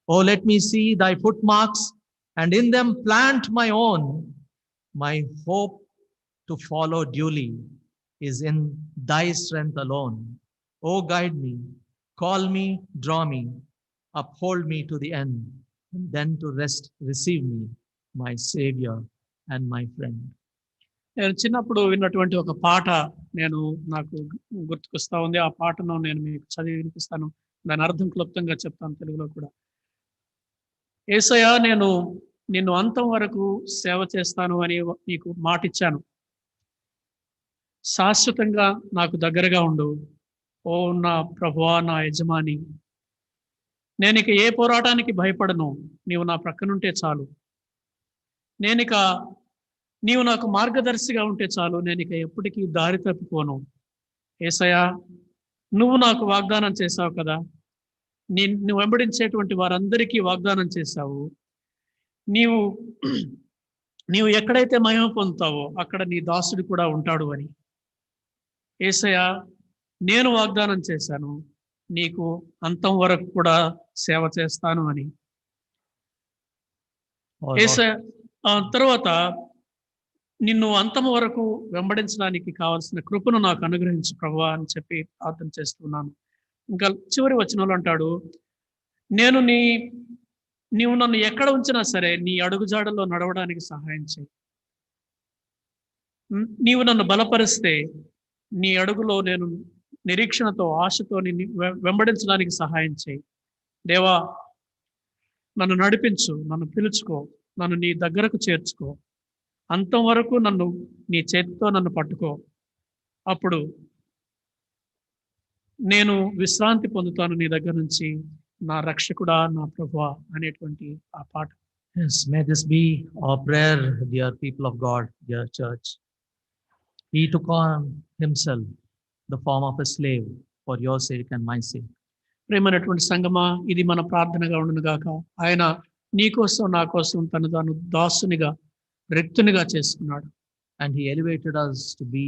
Oh, let me see thy footmarks and in them plant my own. My hope to follow duly is in thy strength alone. Oh, guide me, call me, draw me, uphold me to the end, and then to rest receive me, my Savior and my friend. నేను చిన్నప్పుడు విన్నటువంటి ఒక పాట నాకు గుర్తుకొస్తా ఉంది. ఆ పాటను నేను మీకు చదివి వినిపిస్తాను. దాని అర్థం క్లుప్తంగా చెప్తాను తెలుగులో కూడా. యేసయ్యా, నేను నిన్ను అంతం వరకు సేవ చేస్తాను అని నీకు మాటిచ్చాను. శాశ్వతంగా నాకు దగ్గరగా ఉండు. ఓ నా ప్రభువా, నా యజమాని, నేనిక ఏ పోరాటానికి భయపడను. నీవు నా ప్రక్కనుంటే చాలు. నీవు నాకు మార్గదర్శిగా ఉంటే చాలు. నేనిక ఎప్పటికీ దారి తప్పిపోను. యేసయ్యా, నువ్వు నాకు వాగ్దానం చేశావు కదా. నిన్ను వెంబడించేటువంటి వారందరికీ వాగ్దానం చేశావు. నీవు నీవు ఎక్కడైతే మహిమ పొందుతావో అక్కడ నీ దాసుడు కూడా ఉంటాడు అని. యేసయ్యా, నేను వాగ్దానం చేశాను, నీకు అంతం వరకు కూడా సేవ చేస్తాను అని. యేసయ్యా తర్వాత నిన్ను అంతం వరకు వెంబడించడానికి కావాల్సిన కృపను నాకు అనుగ్రహించు ప్రభువా అని చెప్పి ప్రార్థన చేస్తున్నాను. ఇంకా చివరి వచనంలో అంటాడు, నీవు నన్ను ఎక్కడ ఉంచినా సరే నీ అడుగుజాడల్లో నడవడానికి సహాయం చేయి. నీవు నన్ను బలపరిస్తే నీ అడుగులో నేను నిరీక్షణతో, ఆశతో వెంబడించడానికి సహాయం చేయి. దేవా, నన్ను నడిపించు, నన్ను పిలుచుకో, నన్ను నీ దగ్గరకు చేర్చుకో. అంతం వరకు నీ చేతితో నన్ను పట్టుకో. అప్పుడు నేను విశ్రాంతి పొందుతాను నీ దగ్గర నుంచి, నా రక్షకుడా, నా ప్రభువా అనేటువంటి ఆ పాట. Yes, may this be our prayer, dear people of God, dear church. He took on himself the form of a slave for your sake and my sake. ప్రేమైనటువంటి సంగమా, ఇది మన ప్రార్థనగా ఉండును గాక. ఆయన నీ కోసం, నా కోసం తాను దాసునిగా, రిక్తునిగా చేసుకున్నాడు. And he elevated us to be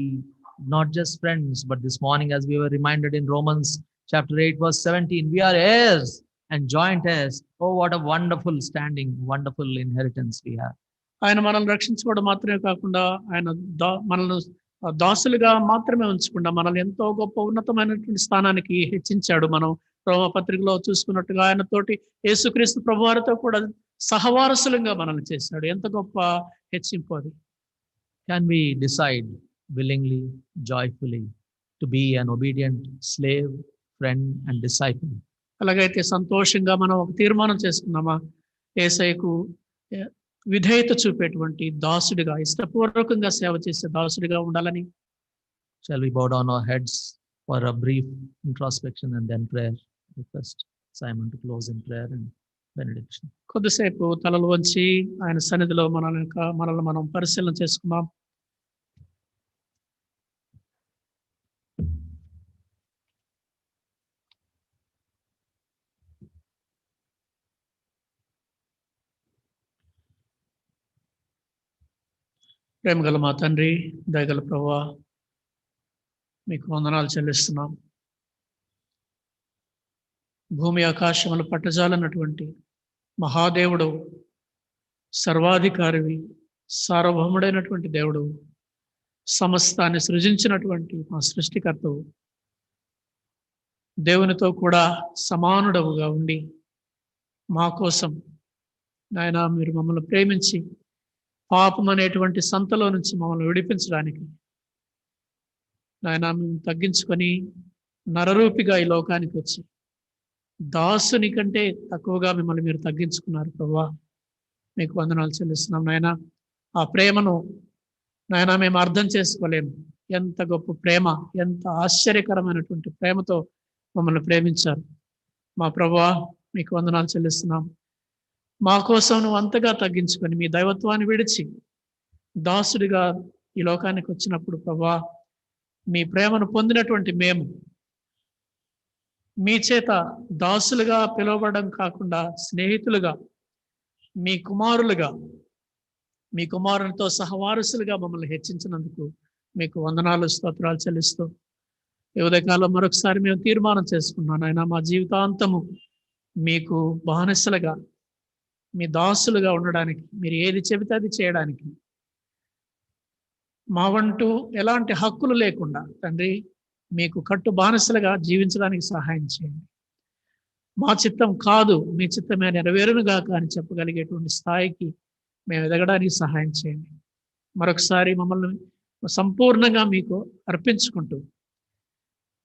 not just friends, but this morning, as we were reminded in Romans chapter 8 verse 17, we are heirs and joint heirs. Oh, what a wonderful standing, wonderful inheritance we have. ఆయన మనల్ని రక్షించుకోవడం మాత్రమే కాకుండా, ఆయన మనల్ని దాసులుగా మాత్రమే ఉంచకుండా మనల్ని ఎంతో గొప్ప ఉన్నతమైనటువంటి స్థానానికి హెచ్చించాడు. మనం రోమపత్రికలో చూసుకున్నట్టుగా ఆయనతోటి యేసుక్రీస్తు ప్రభువారితో కూడా సహవారసులుగా మనల్ని చేశాడు. ఎంత గొప్ప హెచ్చింపు అది. Can we decide willingly, joyfully to be an obedient slave, friend and disciple? అలాగైతే సంతోషంగా మనం ఒక తీర్మానం చేసుకున్నామా, యేసయ్యకు విధేయత చూపేటువంటి దాసుడిగా, ఇష్టపూర్వకంగా సేవ చేసే దాసుడిగా ఉండాలని? Shall we bow down our heads for a brief introspection and then prayer? Request Simon to close in prayer and benediction. కొద్దిసేపు తలలు వంచి ఆయన సన్నిధిలో మనల్ని మనం పరిశీలన చేసుకుందాం. ప్రేమగల మా తండ్రి, దయగల ప్రభువా, మీకు వందనాలు చెల్లిస్తున్నాం. భూమి ఆకాశములు పట్టజాలన్నటువంటి మహాదేవుడు, సర్వాధికారివి, సార్వభౌముడైనటువంటి దేవుడు, సమస్తాన్ని సృజించినటువంటి మా సృష్టికర్తవు, దేవునితో కూడా సమానుడవుగా ఉండి మా కోసం నాయన మీరు మమ్మల్ని ప్రేమించి పాపం అనేటువంటి సంతలో నుంచి మమ్మల్ని విడిపించడానికి నాయన మేము తగ్గించుకొని నరరూపిగా ఈ లోకానికి వచ్చి దాసుని కంటే తక్కువగా మిమ్మల్ని మీరు తగ్గించుకున్నారు ప్రభువా. మీకు వందనాలు చెల్లిస్తున్నాం నాయన. ఆ ప్రేమను నాయన మేము అర్థం చేసుకోలేము. ఎంత గొప్ప ప్రేమ, ఎంత ఆశ్చర్యకరమైనటువంటి ప్రేమతో మమ్మల్ని ప్రేమించారు మా ప్రభువా. మీకు వందనాలు చెల్లిస్తున్నాం. మా కోసం నువ్వు అంతగా తగ్గించుకొని మీ దైవత్వాన్ని విడిచి దాసుడిగా ఈ లోకానికి వచ్చినప్పుడు ప్రభువా, మీ ప్రేమను పొందినటువంటి మేము మీ చేత దాసులుగా పిలువబడడం కాకుండా స్నేహితులుగా, మీ కుమారులుగా, మీ కుమారునితో సహవారసులుగా మమ్మల్ని హెచ్చించినందుకు మీకు వందనాలు, స్తోత్రాలు చెల్లిస్తూ ఈ ఉదయకాలం మరొకసారి మేము తీర్మానం చేసుకున్నాను ఆయన, మా జీవితాంతము మీకు బానిసలుగా, మీ దాసులుగా ఉండడానికి, మీరు ఏది చెబితే అది చేయడానికి, మా వంటూ ఎలాంటి హక్కులు లేకుండా తండ్రి మీకు కట్టు బానిసలుగా జీవించడానికి సహాయం చేయండి. మా చిత్తం కాదు, మీ చిత్తమే నెరవేరునుగాక అని చెప్పగలిగేటువంటి స్థాయికి మేము ఎదగడానికి సహాయం చేయండి. మరొకసారి మమ్మల్ని సంపూర్ణంగా మీకు అర్పించుకుంటూ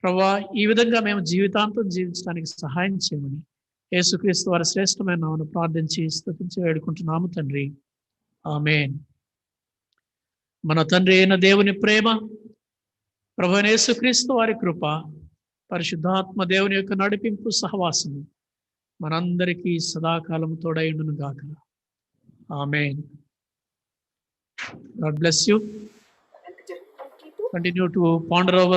ప్రభువా, ఈ విధంగా మేము జీవితాంతం జీవించడానికి సహాయం చేయమని యేసుక్రీస్తు వారి శ్రేష్టమైన నామమున ప్రార్థించి స్తుతించి వేడుకుంటున్నాము తండ్రి. ఆమేన్. మన తండ్రి అయిన దేవుని ప్రేమ, ప్రభువైన యేసుక్రీస్తు వారి కృప, పరిశుద్ధాత్మ దేవుని యొక్క నడిపింపు సహవాసము మనందరికీ సదాకాలం తోడైండును గాక. ఆమేన్. God bless you. Continue to ponder over